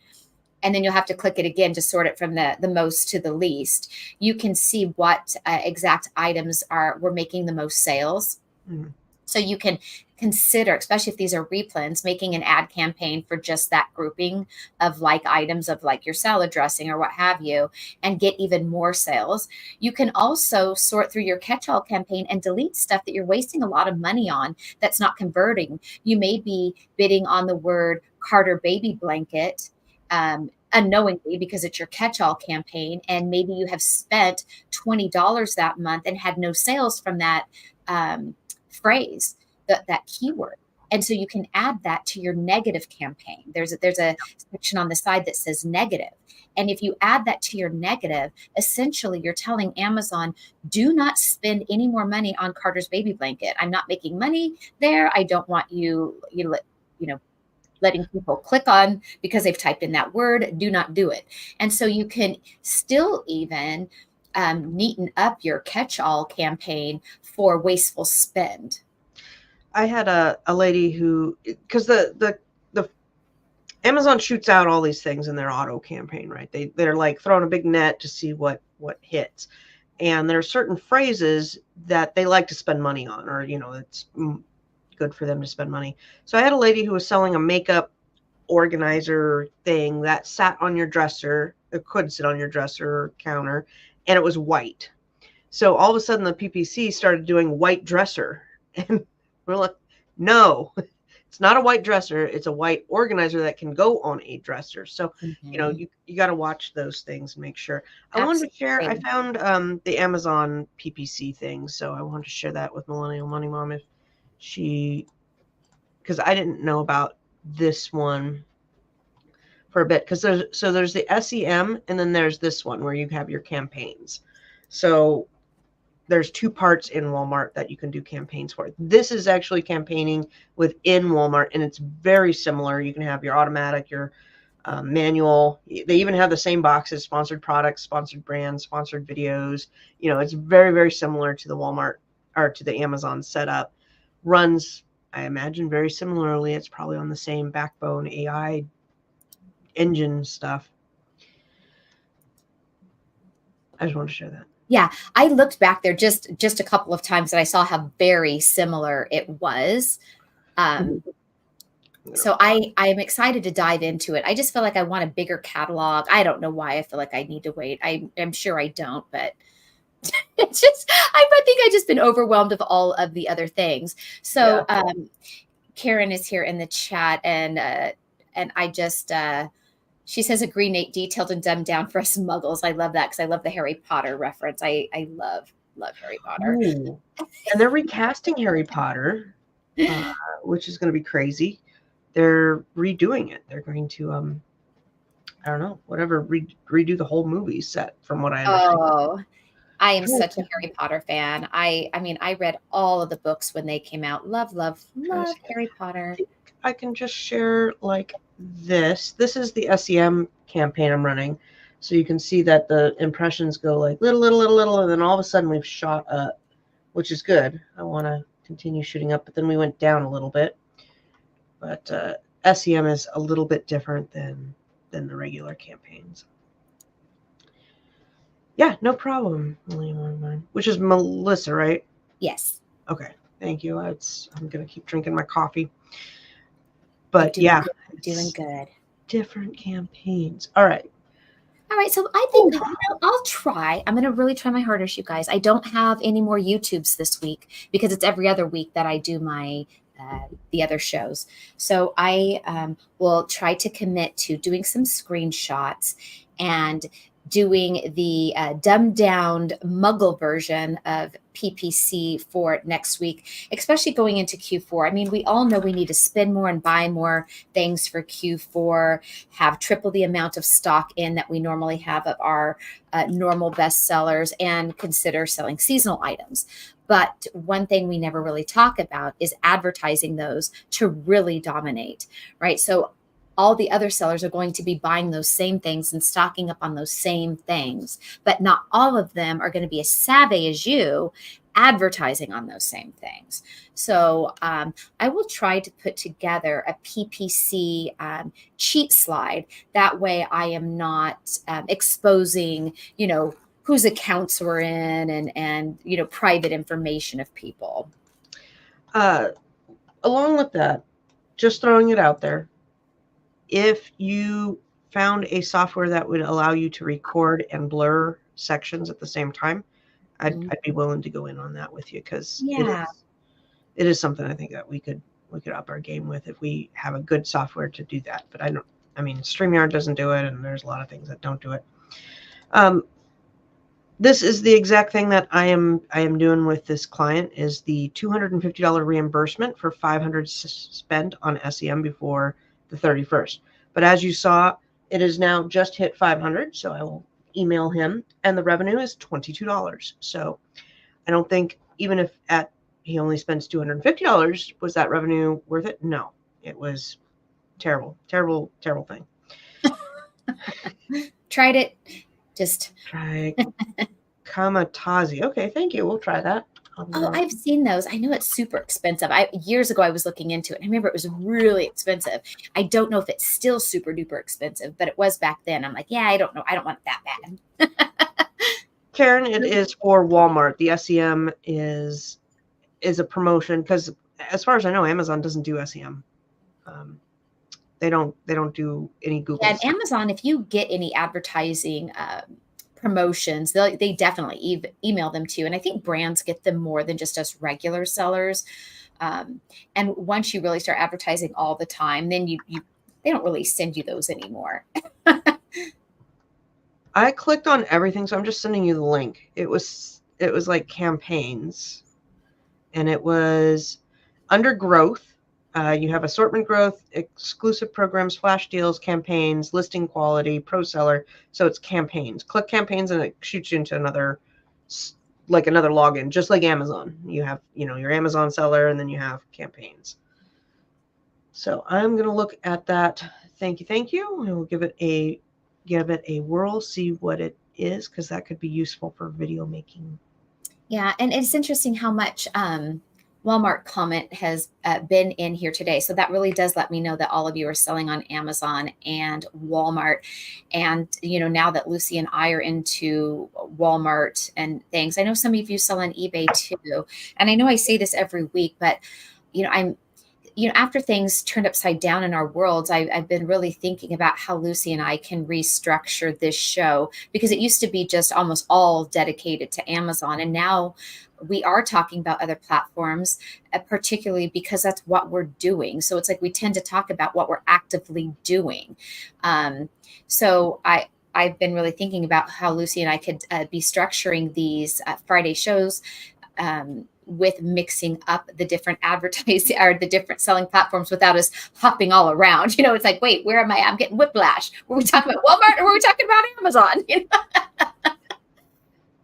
and then you'll have to click it again to sort it from the most to the least. You can see what exact items were making the most sales. Mhm. So you can consider, especially if these are replens, making an ad campaign for just that grouping of like items of like your salad dressing or what have you, and get even more sales. You can also sort through your catch-all campaign and delete stuff that you're wasting a lot of money on that's not converting. You may be bidding on the word Carter baby blanket, unknowingly, because it's your catch-all campaign, and maybe you have spent $20 that month and had no sales from that phrase, that keyword. And so you can add that to your negative campaign. There's a section on the side that says negative. And if you add that to your negative, essentially you're telling Amazon, do not spend any more money on Carter's baby blanket. I'm not making money there. I don't want you know, letting people click on because they've typed in that word. Do not do it. And so you can still even neaten up your catch-all campaign for wasteful spend. I had a lady who, because the Amazon shoots out all these things in their auto campaign, right? They're like throwing a big net to see what hits. And there are certain phrases that they like to spend money on, or, it's good for them to spend money. So I had a lady who was selling a makeup organizer thing that sat on your dresser. It could sit on your dresser or counter, and it was white. So all of a sudden the PPC started doing white dresser. And we're like, no, it's not a white dresser. It's a white organizer that can go on a dresser. So, you got to watch those things and make sure. I wanted to share, I found the Amazon PPC thing. So I wanted to share that with Millennial Money Mom because I didn't know about this one for a bit. Because there's the SEM, and then there's this one where you have your campaigns. So there's two parts in Walmart that you can do campaigns for. This is actually campaigning within Walmart, and it's very similar. You can have your automatic, your manual. They even have the same boxes: sponsored products, sponsored brands, sponsored videos. It's very, very similar to the Walmart or to the Amazon setup. Runs, I imagine, very similarly. It's probably on the same backbone AI engine stuff. I just want to share that. Yeah, I looked back there just a couple of times and I saw how very similar it was. So I am excited to dive into it. I just feel like I want a bigger catalog. I don't know why I feel like I need to wait. I'm sure I don't, but it's just, I think I've just been overwhelmed with all of the other things. So Karen is here in the chat, and I just, she says, agree, Nate, detailed and dumbed down for us muggles. I love that because I love the Harry Potter reference. I love Harry Potter. Ooh. And they're recasting Harry Potter, which is going to be crazy. They're redoing it. They're going to, I don't know, whatever, redo the whole movie set from what I understand. Oh, I am such a Harry Potter fan. I mean, I read all of the books when they came out. Love Harry Potter. I can just share like this. This is the SEM campaign I'm running. So you can see that the impressions go like little, and then all of a sudden we've shot up, which is good. I want to continue shooting up, but then we went down a little bit. But SEM is a little bit different than the regular campaigns. Yeah, no problem. Which is Melissa, right? Yes. Okay, thank you. I'm going to keep drinking my coffee. But doing good. Different campaigns. All right. So I think I'll try. I'm going to really try my hardest, you guys. I don't have any more YouTubes this week because it's every other week that I do my the other shows. So I will try to commit to doing some screenshots and doing the dumbed down muggle version of PPC for next week, especially going into Q4. I mean, we all know we need to spend more and buy more things for Q4, have triple the amount of stock in that we normally have of our normal bestsellers, and consider selling seasonal items. But one thing we never really talk about is advertising those to really dominate, right? So all the other sellers are going to be buying those same things and stocking up on those same things, but not all of them are going to be as savvy as you advertising on those same things. So I will try to put together a PPC cheat slide. That way I am not exposing, whose accounts we're in and private information of people. Along with that, just throwing it out there, if you found a software that would allow you to record and blur sections at the same time, I'd be willing to go in on that with you, because it is something I think that we could up our game with if we have a good software to do that. But StreamYard doesn't do it, and there's a lot of things that don't do it. This is the exact thing that I am doing with this client, is the $250 reimbursement for $500 spent on SEM before the 31st. But as you saw, it is now just hit $500, so I will email him, and the revenue is $22. So I don't think, even if he only spends $250, was that revenue worth it? No, it was terrible thing. Tried it. Just try Kamatazi. Okay, thank you. We'll try that. Oh, I've seen those. I know it's super expensive. Years ago I was looking into it. I remember it was really expensive. I don't know if it's still super duper expensive, but it was back then. I'm like, yeah, I don't know. I don't want it that bad. Karen, it is for Walmart. The SEM is a promotion, because as far as I know, Amazon doesn't do SEM. They don't do any Google. And Amazon, if you get any advertising promotions, they definitely email them to you. And I think brands get them more than just us regular sellers. And once you really start advertising all the time, then they don't really send you those anymore. I clicked on everything, so I'm just sending you the link. It was like campaigns, and it was under growth. You have assortment growth, exclusive programs, flash deals, campaigns, listing quality, pro seller. So it's campaigns. Click campaigns and it shoots you into another login, just like Amazon. You have, your Amazon seller, and then you have campaigns. So I'm going to look at that. Thank you. And we'll give it a whirl, see what it is, because that could be useful for video making. Yeah, and it's interesting how much Walmart comment has been in here today. So that really does let me know that all of you are selling on Amazon and Walmart. And, now that Lucy and I are into Walmart and things, I know some of you sell on eBay too. And I know I say this every week, but, after things turned upside down in our worlds, I've been really thinking about how Lucy and I can restructure this show, because it used to be just almost all dedicated to Amazon. And now we are talking about other platforms, particularly because that's what we're doing. So it's like we tend to talk about what we're actively doing. So I've been really thinking about how Lucy and I could be structuring these Friday shows with mixing up the different advertising or the different selling platforms without us hopping all around. It's like, wait, where am I? I'm getting whiplash. Were we talking about Walmart or were we talking about Amazon?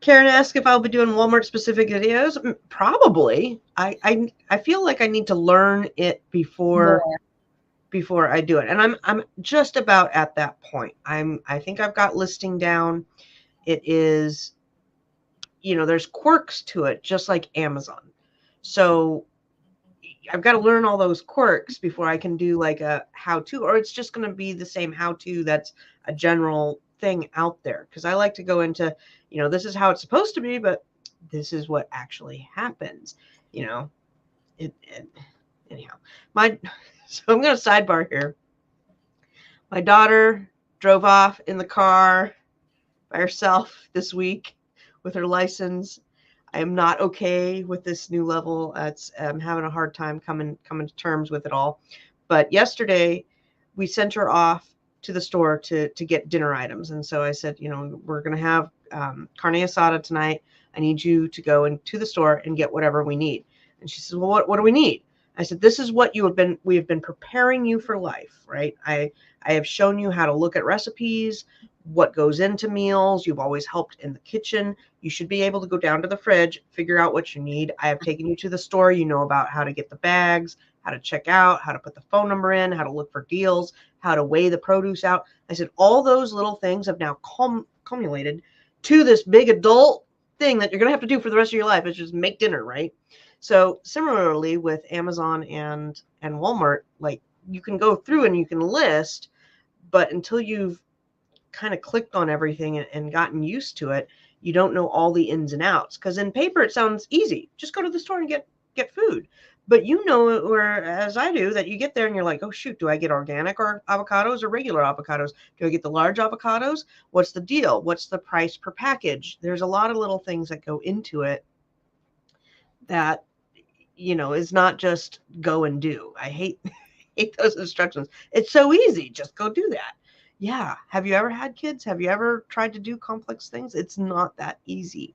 Karen asked if I'll be doing Walmart specific videos. Probably. I feel like I need to learn it before I do it. And I'm just about at that point. I think I've got listing down. It is, there's quirks to it, just like Amazon. So I've got to learn all those quirks before I can do like a how-to, or it's just going to be the same how-to that's a general thing out there. Because I like to go into, this is how it's supposed to be, but this is what actually happens. Anyhow, so I'm going to sidebar here. My daughter drove off in the car by herself this week with her license. I am not okay with this new level. I'm having a hard time coming to terms with it all. But yesterday we sent her off to the store to get dinner items. And so I said, we're going to have carne asada tonight. I need you to go into the store and get whatever we need. And she said, well, what do we need? I said, this is what we have been preparing you for life, right? I have shown you how to look at recipes, what goes into meals. You've always helped in the kitchen. You should be able to go down to the fridge, figure out what you need. I have taken you to the store. You know about how to get the bags, how to check out, how to put the phone number in, how to look for deals, how to weigh the produce out. I said, all those little things have now culminated to this big adult thing that you're going to have to do for the rest of your life is just make dinner, right? So similarly with Amazon and Walmart, like you can go through and you can list, but until you've kind of clicked on everything and gotten used to it, you don't know all the ins and outs. Because in paper, it sounds easy. Just go to the store and get food. But you know, where as I do, that you get there and you're like, oh shoot, do I get organic or avocados or regular avocados? Do I get the large avocados? What's the deal? What's the price per package? There's a lot of little things that go into it that, you know, is not just go and do. I hate those instructions. It's so easy. Just go do that. Yeah. Have you ever had kids? Have you ever tried to do complex things? It's not that easy.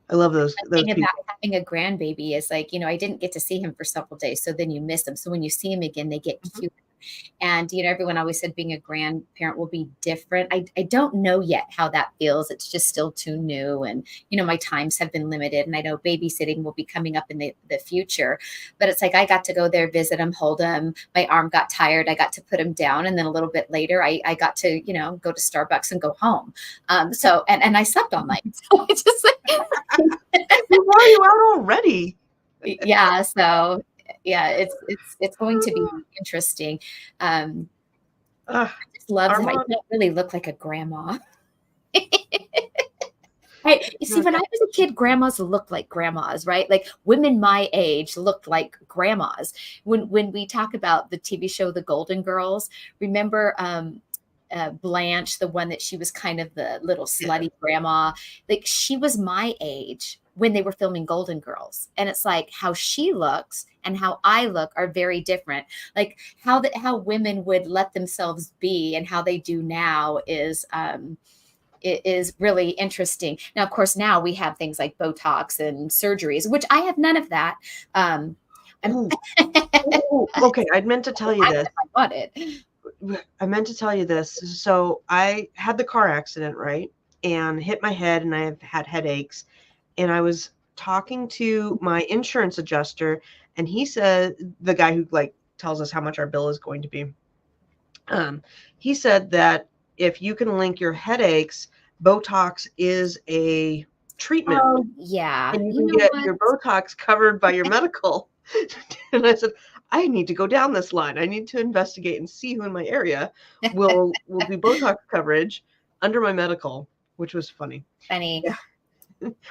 I love those thing people. about having a grandbaby is like, I didn't get to see him for several days. So then you miss them. So when you see him again, they get cute. And, everyone always said being a grandparent will be different. I don't know yet how that feels. It's just still too new. And, my times have been limited. And I know babysitting will be coming up in the future. But it's like I got to go there, visit him, hold him. My arm got tired. I got to put him down. And then a little bit later, I got to, go to Starbucks and go home. And I slept all night. So it's just like, why are you out already? Yeah. So yeah, it's going to be interesting. I just love that I don't really look like a grandma. See, when I was a kid, grandmas looked like grandmas, right? Like women my age looked like grandmas. When we talk about the TV show The Golden Girls, remember Blanche, the one that she was kind of the little slutty grandma, like she was my age when they were filming Golden Girls. And it's like how she looks and how I look are very different. Like how women would let themselves be and how they do now is it is really interesting. Now, of course, now we have things like Botox and surgeries, which I have none of that. Okay, I meant to tell you this. I meant to tell you this. So I had the car accident, right? And hit my head and I've had headaches. And I was talking to my insurance adjuster and he said, the guy who like tells us how much our bill is going to be. He said that if you can link your headaches, Botox is a treatment. Oh, yeah. And you can get your Botox covered by your medical. And I said, I need to go down this line. I need to investigate and see who in my area will do Botox coverage under my medical, which was funny. Funny. Yeah.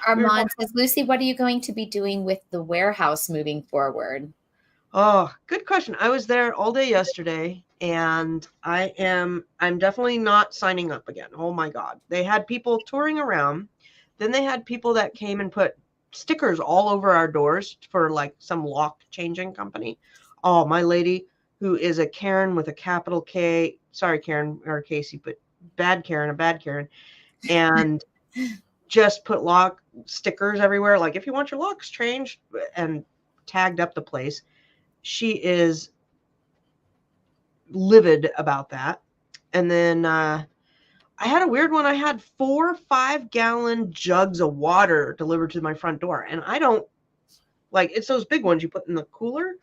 Armand says, Lucy, what are you going to be doing with the warehouse moving forward? Oh, good question. I was there all day yesterday and I'm definitely not signing up again. Oh my God. They had people touring around. Then they had people that came and put stickers all over our doors for like some lock changing company. Oh, my lady who is a Karen with a capital K, sorry, Karen or Casey, but bad Karen, a bad Karen. And just put lock stickers everywhere. Like if you want your locks changed and tagged up the place. She is livid about that. And then I had a weird one. I had 4 5-gallon jugs of water delivered to my front door. And I don't like, it's those big ones you put in the cooler.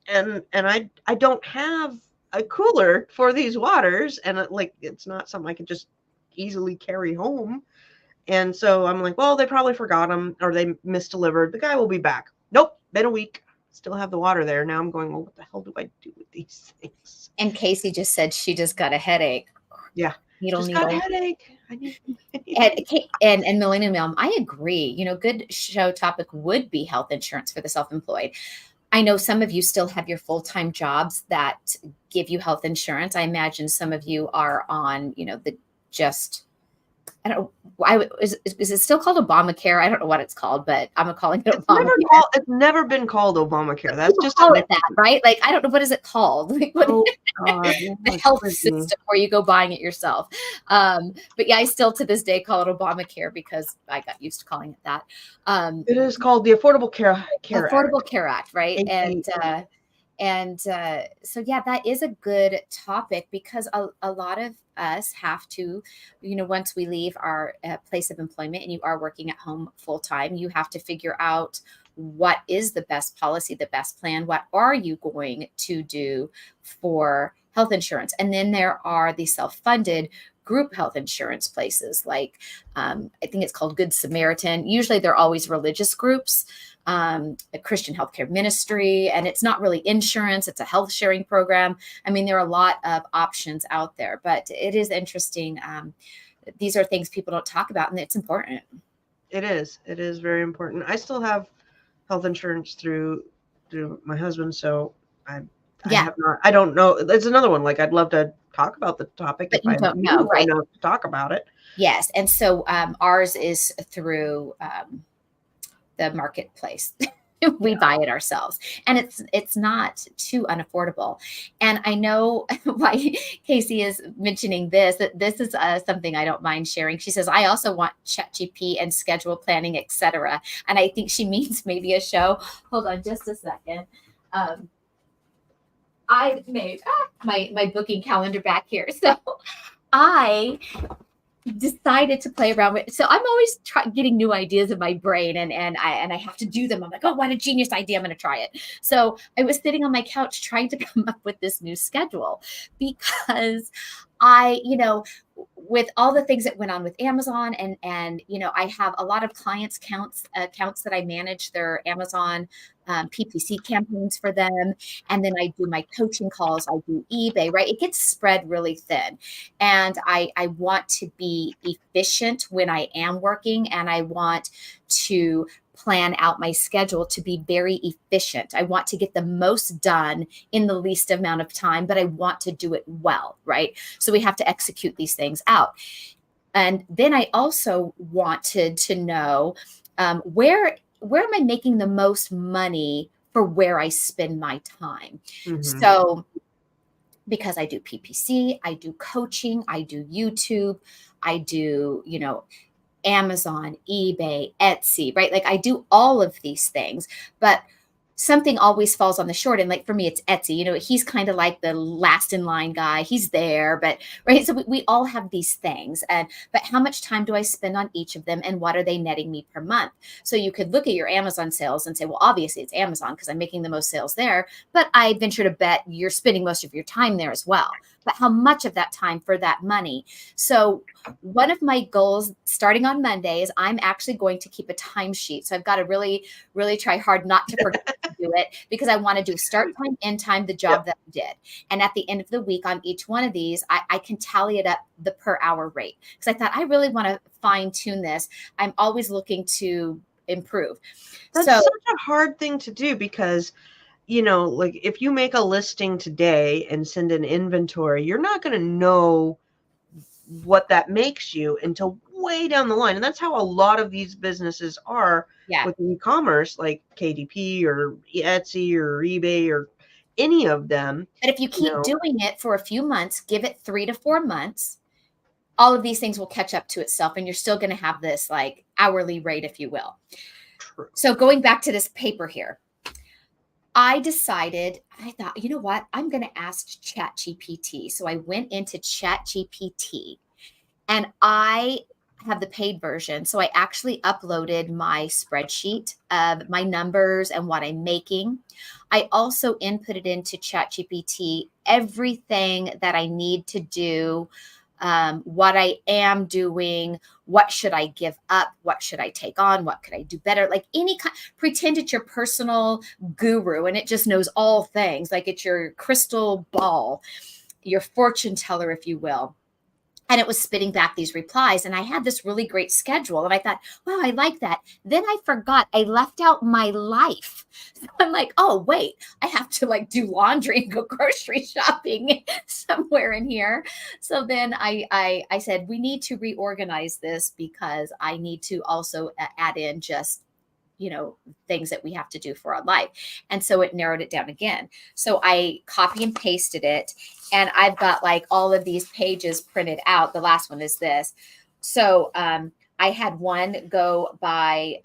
And I don't have a cooler for these waters. And it's not something I could just easily carry home. And so I'm like, well, they probably forgot them or they misdelivered. The guy will be back. Nope. Been a week. Still have the water there. Now I'm going, well, what the hell do I do with these things? And Casey just said she just got a headache. Yeah. Just got a headache. And Millennium Mom, I agree. Good show topic would be health insurance for the self-employed. I know some of you still have your full-time jobs that give you health insurance. I imagine some of you are on, I don't know. Is it still called Obamacare? I don't know what it's called, but I'm calling it Obamacare. It's never been called Obamacare. That's People just call it that, right? Like I don't know what is it called. Like, the health system where you go buying it yourself. But yeah, I still to this day call it Obamacare because I got used to calling it that. It is called the Affordable Care Care Act, right? And so, yeah, that is a good topic because a lot of us have to, once we leave our place of employment and you are working at home full time, you have to figure out what is the best policy, the best plan. What are you going to do for health insurance? And then there are the self-funded group health insurance places like I think it's called Good Samaritan. Usually they're always religious groups, a Christian healthcare ministry, and it's not really insurance, it's a health sharing program. I mean, there are a lot of options out there, but it is interesting. These are things people don't talk about, and it's important. It is. It is very important. I still have health insurance through my husband, so I Yeah. have not. I don't know. It's another one. Like I'd love to talk about the topic But if you I don't knew know, right? enough to talk about it. Yes. And so ours is through the marketplace. We buy it ourselves, and it's not too unaffordable. And I know why Casey is mentioning this, that this is something I don't mind sharing. She says, I also want ChatGPT and schedule planning, etc. And I think she means maybe a show. Hold on just a second. I made my booking calendar back here. So I decided to play around with. So I'm always getting new ideas in my brain, and I have to do them. I'm like, oh, what a genius idea! I'm going to try it. So I was sitting on my couch trying to come up with this new schedule because with all the things that went on with Amazon, and I have a lot of clients accounts that I manage their Amazon PPC campaigns for them, and then I do my coaching calls. I do eBay, right? It gets spread really thin, and I want to be efficient when I am working, and I want to plan out my schedule to be very efficient. I want to get the most done in the least amount of time, but I want to do it well, right? So we have to execute these things out. And then I also wanted to know where am I making the most money for where I spend my time? Mm-hmm. So because I do PPC, I do coaching, I do YouTube, I do, Amazon, eBay, Etsy, right? Like I do all of these things, but something always falls on the short end. Like for me, it's Etsy. He's kind of like the last in line guy. He's there, but right. So we all have these things. But how much time do I spend on each of them, and what are they netting me per month? So you could look at your Amazon sales and say, well, obviously it's Amazon because I'm making the most sales there. But I venture to bet you're spending most of your time there as well. But how much of that time for that money? So one of my goals starting on Monday is I'm actually going to keep a timesheet. So I've got to really, really try hard not to forget to do it, because I want to do start time, end time, the job that I did. And at the end of the week on each one of these, I can tally it up the per hour rate, because I thought I really want to fine tune this. I'm always looking to improve. That's such a hard thing to do, because like if you make a listing today and send an inventory, you're not going to know what that makes you until way down the line. And that's how a lot of these businesses are with e-commerce, like KDP or Etsy or eBay or any of them. But if you keep doing it for a few months, give it 3 to 4 months, all of these things will catch up to itself, and you're still going to have this like hourly rate, if you will. True. So going back to this paper here, I thought, you know what? I'm going to ask ChatGPT. So I went into ChatGPT, and I have the paid version. So I actually uploaded my spreadsheet of my numbers and what I'm making. I also inputted into ChatGPT everything that I need to do, what I am doing, what should I give up, what should I take on, what could I do better, like any kind. Pretend it's your personal guru and it just knows all things, like it's your crystal ball, your fortune teller, if you will. And it was spitting back these replies, and I had this really great schedule, and I thought, wow, I like that. Then I forgot I left out my life. So I'm like, oh, wait, I have to like do laundry and go grocery shopping somewhere in here. So then I said, we need to reorganize this, because I need to also add in just things that we have to do for our life. And so it narrowed it down again. So I copy and pasted it, and I've got like all of these pages printed out. The last one is this. So I had one go by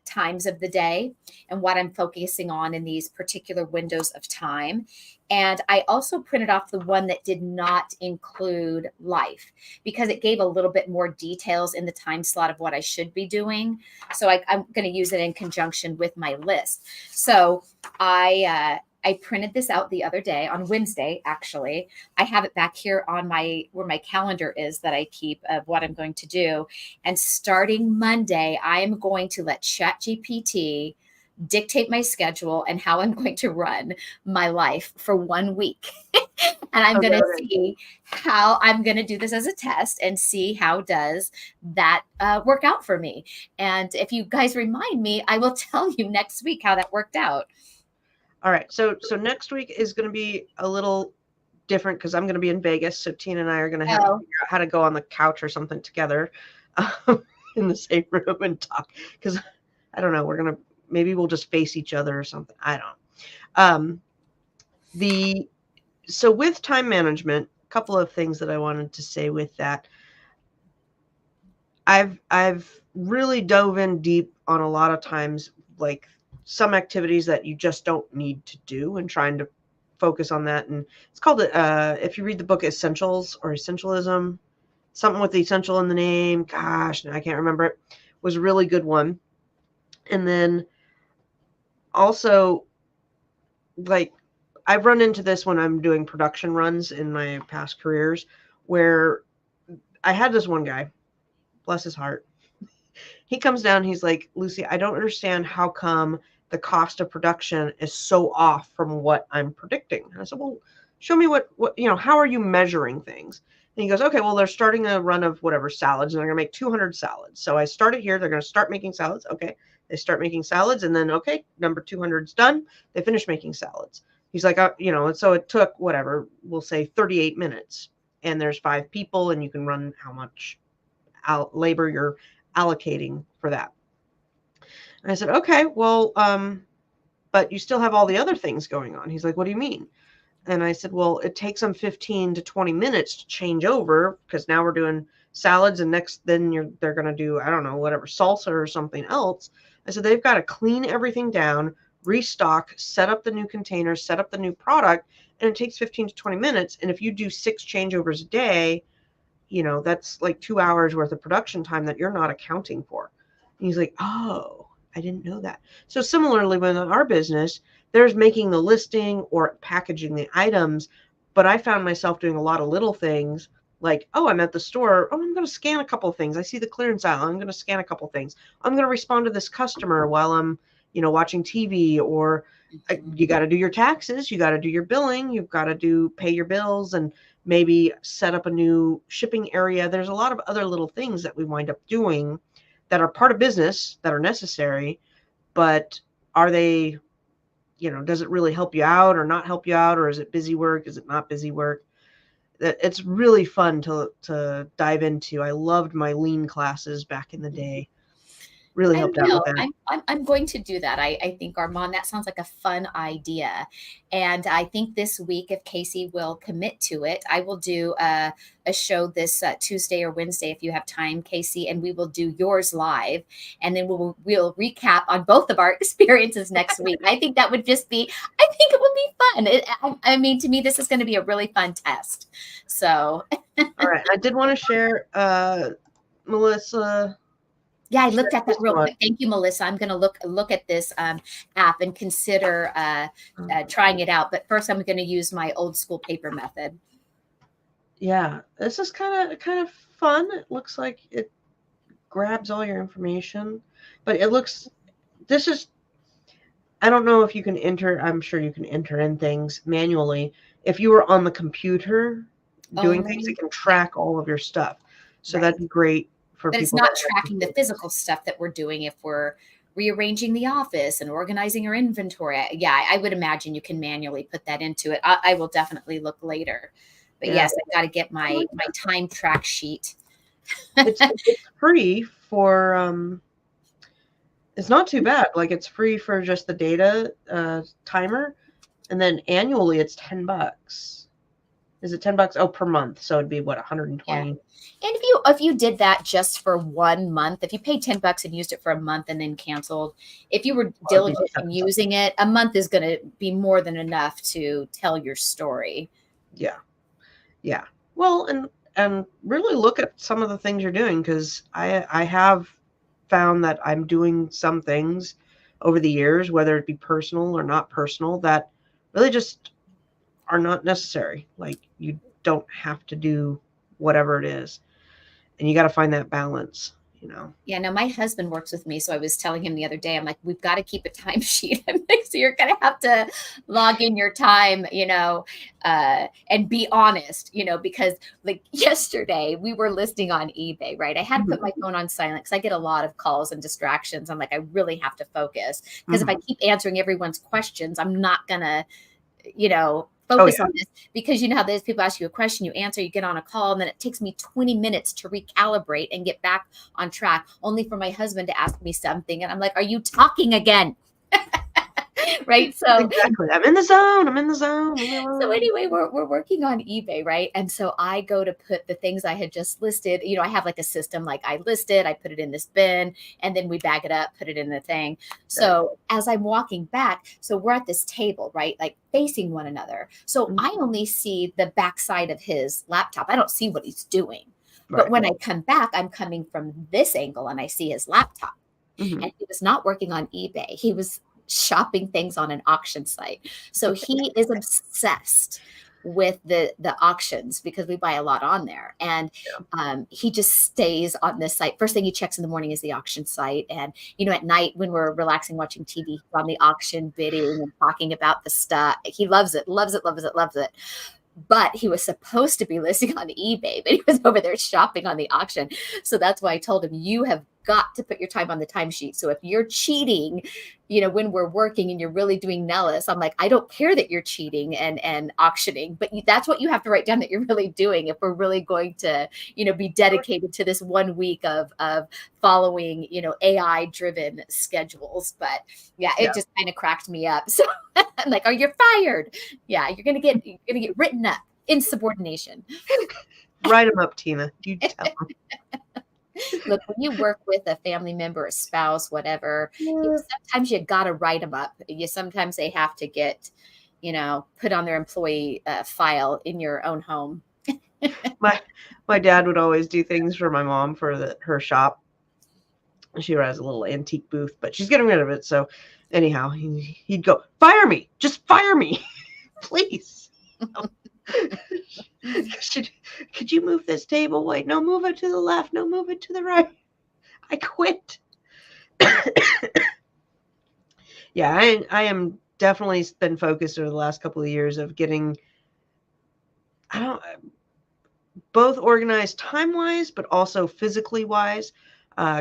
times of the day and what I'm focusing on in these particular windows of time. And I also printed off the one that did not include life, because it gave a little bit more details in the time slot of what I should be doing. So I'm going to use it in conjunction with my list. So I I printed this out the other day on Wednesday, actually. I have it back here on where my calendar is that I keep of what I'm going to do. And starting Monday, I am going to let ChatGPT dictate my schedule and how I'm going to run my life for 1 week. And I'm going to see how I'm going to do this as a test and see how does that work out for me. And if you guys remind me, I will tell you next week how that worked out. All right. So next week is going to be a little different because I'm going to be in Vegas. So Tina and I are going to have to figure out how to go on the couch or something together in the same room and talk. Because I don't know, maybe we'll just face each other or something. I don't. So with time management, a couple of things that I wanted to say with that. I've really dove in deep on a lot of times, like some activities that you just don't need to do, and trying to focus on that. And it's called if you read the book Essentials or Essentialism, something with the essential in the name, gosh, I can't remember it, was a really good one. And then also, like, I've run into this when I'm doing production runs in my past careers, where I had this one guy, bless his heart. He comes down, he's like, Lucy, I don't understand how come the cost of production is so off from what I'm predicting. And I said, well, show me what, how are you measuring things? And he goes, okay, well, they're starting a run of whatever salads, and they're going to make 200 salads. So I started here. They're going to start making salads. Okay. They start making salads, and then, okay, number 200 is done. They finish making salads. He's like, and so it took whatever, we'll say 38 minutes, and there's 5 people, and you can run how much labor you're allocating for that. And I said, okay, well, but you still have all the other things going on. He's like, what do you mean? And I said, well, it takes them 15 to 20 minutes to change over, because now we're doing salads, and they're going to do, I don't know, whatever, salsa or something else. I said, they've got to clean everything down, restock, set up the new containers, set up the new product, and it takes 15 to 20 minutes. And if you do 6 changeovers a day, that's like 2 hours worth of production time that you're not accounting for. And he's like, oh, I didn't know that. So similarly, when in our business, there's making the listing or packaging the items, but I found myself doing a lot of little things like, oh, I'm at the store. Oh, I'm going to scan a couple of things. I see the clearance aisle. I'm going to scan a couple of things. I'm going to respond to this customer while I'm, watching TV, or you got to do your taxes. You got to do your billing. You've got to pay your bills, and maybe set up a new shipping area. There's a lot of other little things that we wind up doing that are part of business that are necessary, but are they, does it really help you out or not help you out? Or is it busy work? Is it not busy work? It's really fun to dive into. I loved my lean classes back in the day. Really helped out with that. I'm going to do that. I think, Armand, that sounds like a fun idea. And I think this week, if Casey will commit to it, I will do a show this Tuesday or Wednesday, if you have time, Casey, and we will do yours live. And then we'll recap on both of our experiences next week. I think that would it would be fun. I mean, to me, this is going to be a really fun test. So. All right. I did want to share, Melissa. Yeah, I looked at that real quick. Thank you, Melissa. I'm going to look at this app and consider trying it out. But first, I'm going to use my old school paper method. Yeah, this is kind of fun. It looks like it grabs all your information, but I don't know if you can enter. I'm sure you can enter in things manually. If you were on the computer doing things, it can track all of your stuff. So right. That'd be great. But it's not tracking the physical stuff that we're doing if we're rearranging the office and organizing our inventory. Yeah, I would imagine you can manually put that into it. I will definitely look later. But yes, I got to get my time track sheet. It's free for, it's not too bad. Like, it's free for just the data timer. And then annually it's $10. Is it $10? Oh, per month. So it'd be what, 120. Yeah. And if you did that just for 1 month, if you paid $10 and used it for a month and then canceled, if you were diligent in using it, a month is going to be more than enough to tell your story. Yeah. Yeah. Well, and really look at some of the things you're doing, because I have found that I'm doing some things over the years, whether it be personal or not personal, that really just are not necessary. Like, you don't have to do whatever it is. And you got to find that balance, you know. Yeah, no, my husband works with me. So I was telling him the other day, I'm like, we've got to keep a timesheet. I'm like, so you're going to have to log in your time, and be honest, because like yesterday we were listing on eBay, right? I had to put my phone on silent because I get a lot of calls and distractions. I'm like, I really have to focus because if I keep answering everyone's questions, I'm not going to, focus on this, because how those people ask you a question, you answer, you get on a call, and then it takes me 20 minutes to recalibrate and get back on track, only for my husband to ask me something. And I'm like, are you talking again? Right. So exactly. I'm in the zone. I'm in the zone. So anyway, we're working on eBay, right? And so I go to put the things I had just listed. I have like a system, like I listed, I put it in this bin, and then we bag it up, put it in the thing. So as I'm walking back, so we're at this table, right? Like facing one another. So I only see the backside of his laptop. I don't see what he's doing. But when I come back, I'm coming from this angle and I see his laptop. And he was not working on eBay. He was shopping things on an auction site. So he is obsessed with the auctions because we buy a lot on there. And he just stays on this site. First thing he checks in the morning is the auction site. And, at night when we're relaxing, watching TV, he's on the auction bidding and talking about the stuff. He loves it, loves it, loves it, loves it. But he was supposed to be listing on eBay, but he was over there shopping on the auction. So that's why I told him, you have got to put your time on the timesheet. So if you're cheating, when we're working and you're really doing Nellis, I'm like, I don't care that you're cheating and auctioning, but that's what you have to write down that you're really doing if we're really going to, be dedicated to this 1 week of following, AI driven schedules. But it just kind of cracked me up. So I'm like, oh, you're fired. Yeah, you're gonna get written up. Insubordination. Write them up, Tina. You tell them. Look, when you work with a family member, a spouse, whatever, sometimes you got to write them up. Sometimes they have to get, put on their employee file in your own home. My dad would always do things for my mom for her shop. She has a little antique booth, but she's getting rid of it. So anyhow, he'd go, fire me. Just fire me, please. Could you move this table? Wait, no, move it to the left. No, move it to the right. I quit. Yeah, I am definitely been focused over the last couple of years of getting, both organized time-wise, but also physically wise.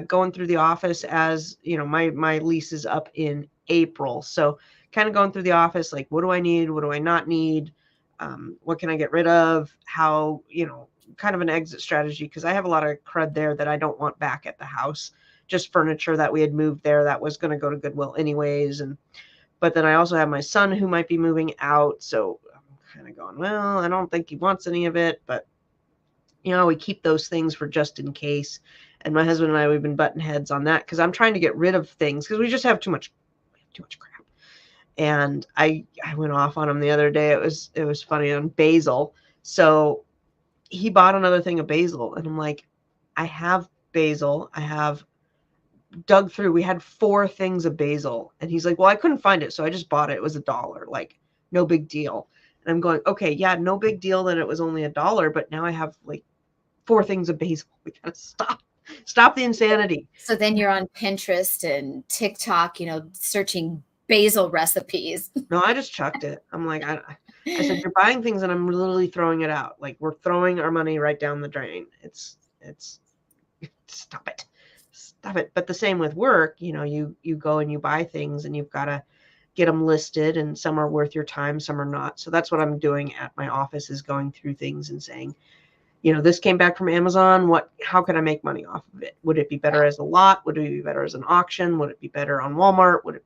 Going through the office as, my lease is up in April. So kind of going through the office, like, what do I need? What do I not need? What can I get rid of? How, kind of an exit strategy, because I have a lot of crud there that I don't want back at the house. Just furniture that we had moved there that was going to go to Goodwill anyways. But then I also have my son who might be moving out. So I'm kind of going, well, I don't think he wants any of it, but we keep those things for just in case. And my husband and I, we've been butting heads on that because I'm trying to get rid of things because we just have too much crap. And I went off on him the other day. It was funny on basil. So he bought another thing of basil, and I'm like, I have basil. I have dug through. We had 4 things of basil, and he's like, well, I couldn't find it, so I just bought it. It was $1. Like, no big deal. And I'm going, okay, yeah, no big deal that it was only $1, but now I have like 4 things of basil. We gotta stop the insanity. So then you're on Pinterest and TikTok, searching basil recipes. No, I just chucked it. I'm like, I said, you're buying things and I'm literally throwing it out. Like, we're throwing our money right down the drain. It's stop it. But the same with work, you go and you buy things and you've got to get them listed, and some are worth your time, some are not. So that's what I'm doing at my office, is going through things and saying, this came back from Amazon. How can I make money off of it? Would it be better as a lot? Would it be better as an auction? Would it be better on Walmart? Would it,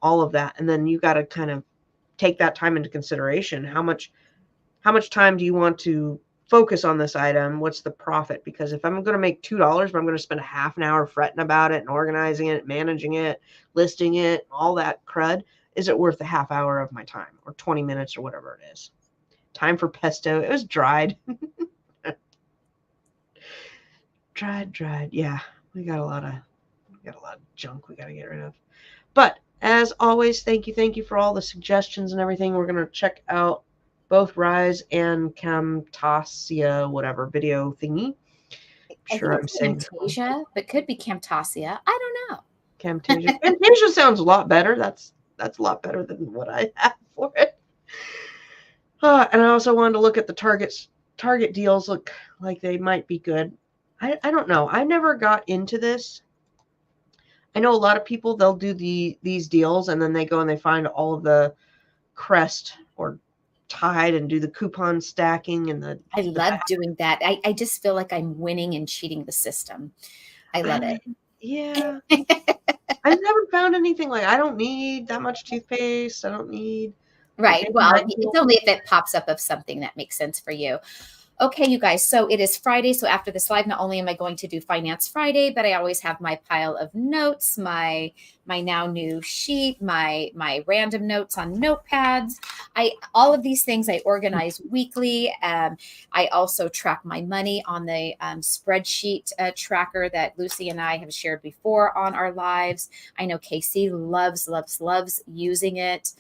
all of that. And then you got to kind of take that time into consideration. How much time do you want to focus on this item? What's the profit? Because if I'm going to make $2, but I'm going to spend a half an hour fretting about it and organizing it, managing it, listing it, all that crud, is it worth a half hour of my time, or 20 minutes, or whatever it is? Time for pesto. It was dried. dried. Yeah, we got a lot of junk we got to get rid of. But As always, thank you for all the suggestions and everything. We're going to check out both Rise and Camtasia, whatever video thingy. I think Sure, I'm it's saying this wrong. Camtasia, but could be Camtasia. I don't know. Camtasia. Camtasia sounds a lot better. That's a lot better than what I have for it. And I also wanted to look at the Target deals. Look like they might be good. I don't know. I never got into this. I know a lot of people, they'll do these deals and then they go and they find all of the Crest or Tide and do the coupon stacking and I the love doing that. I just feel like I'm winning and cheating the system. I love it. Yeah. I never found anything like I don't need that much toothpaste. I don't need Right. maybe Well, Nyquil. it's only if it pops up of something that makes sense for you. Okay, you guys. So it is Friday. So after this live, not only am I going to do Finance Friday, but I always have my pile of notes, my now new sheet, my random notes on notepads. All of these things I organize weekly. I also track my money on the spreadsheet tracker that Lucy and I have shared before on our lives. I know Casey loves using it.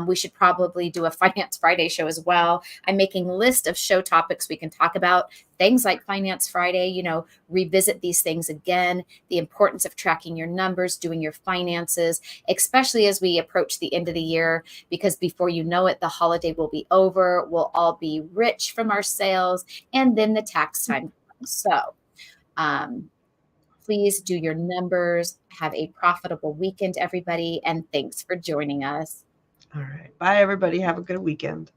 We should probably do a Finance Friday show as well. I'm making a list of show topics we can talk about, things like Finance Friday, revisit these things again, the importance of tracking your numbers, doing your finances, especially as we approach the end of the year, because before you know it, the holiday will be over. We'll all be rich from our sales, and then the tax time comes. So, please do your numbers. Have a profitable weekend, everybody, and thanks for joining us. All right. Bye, everybody. Have a good weekend.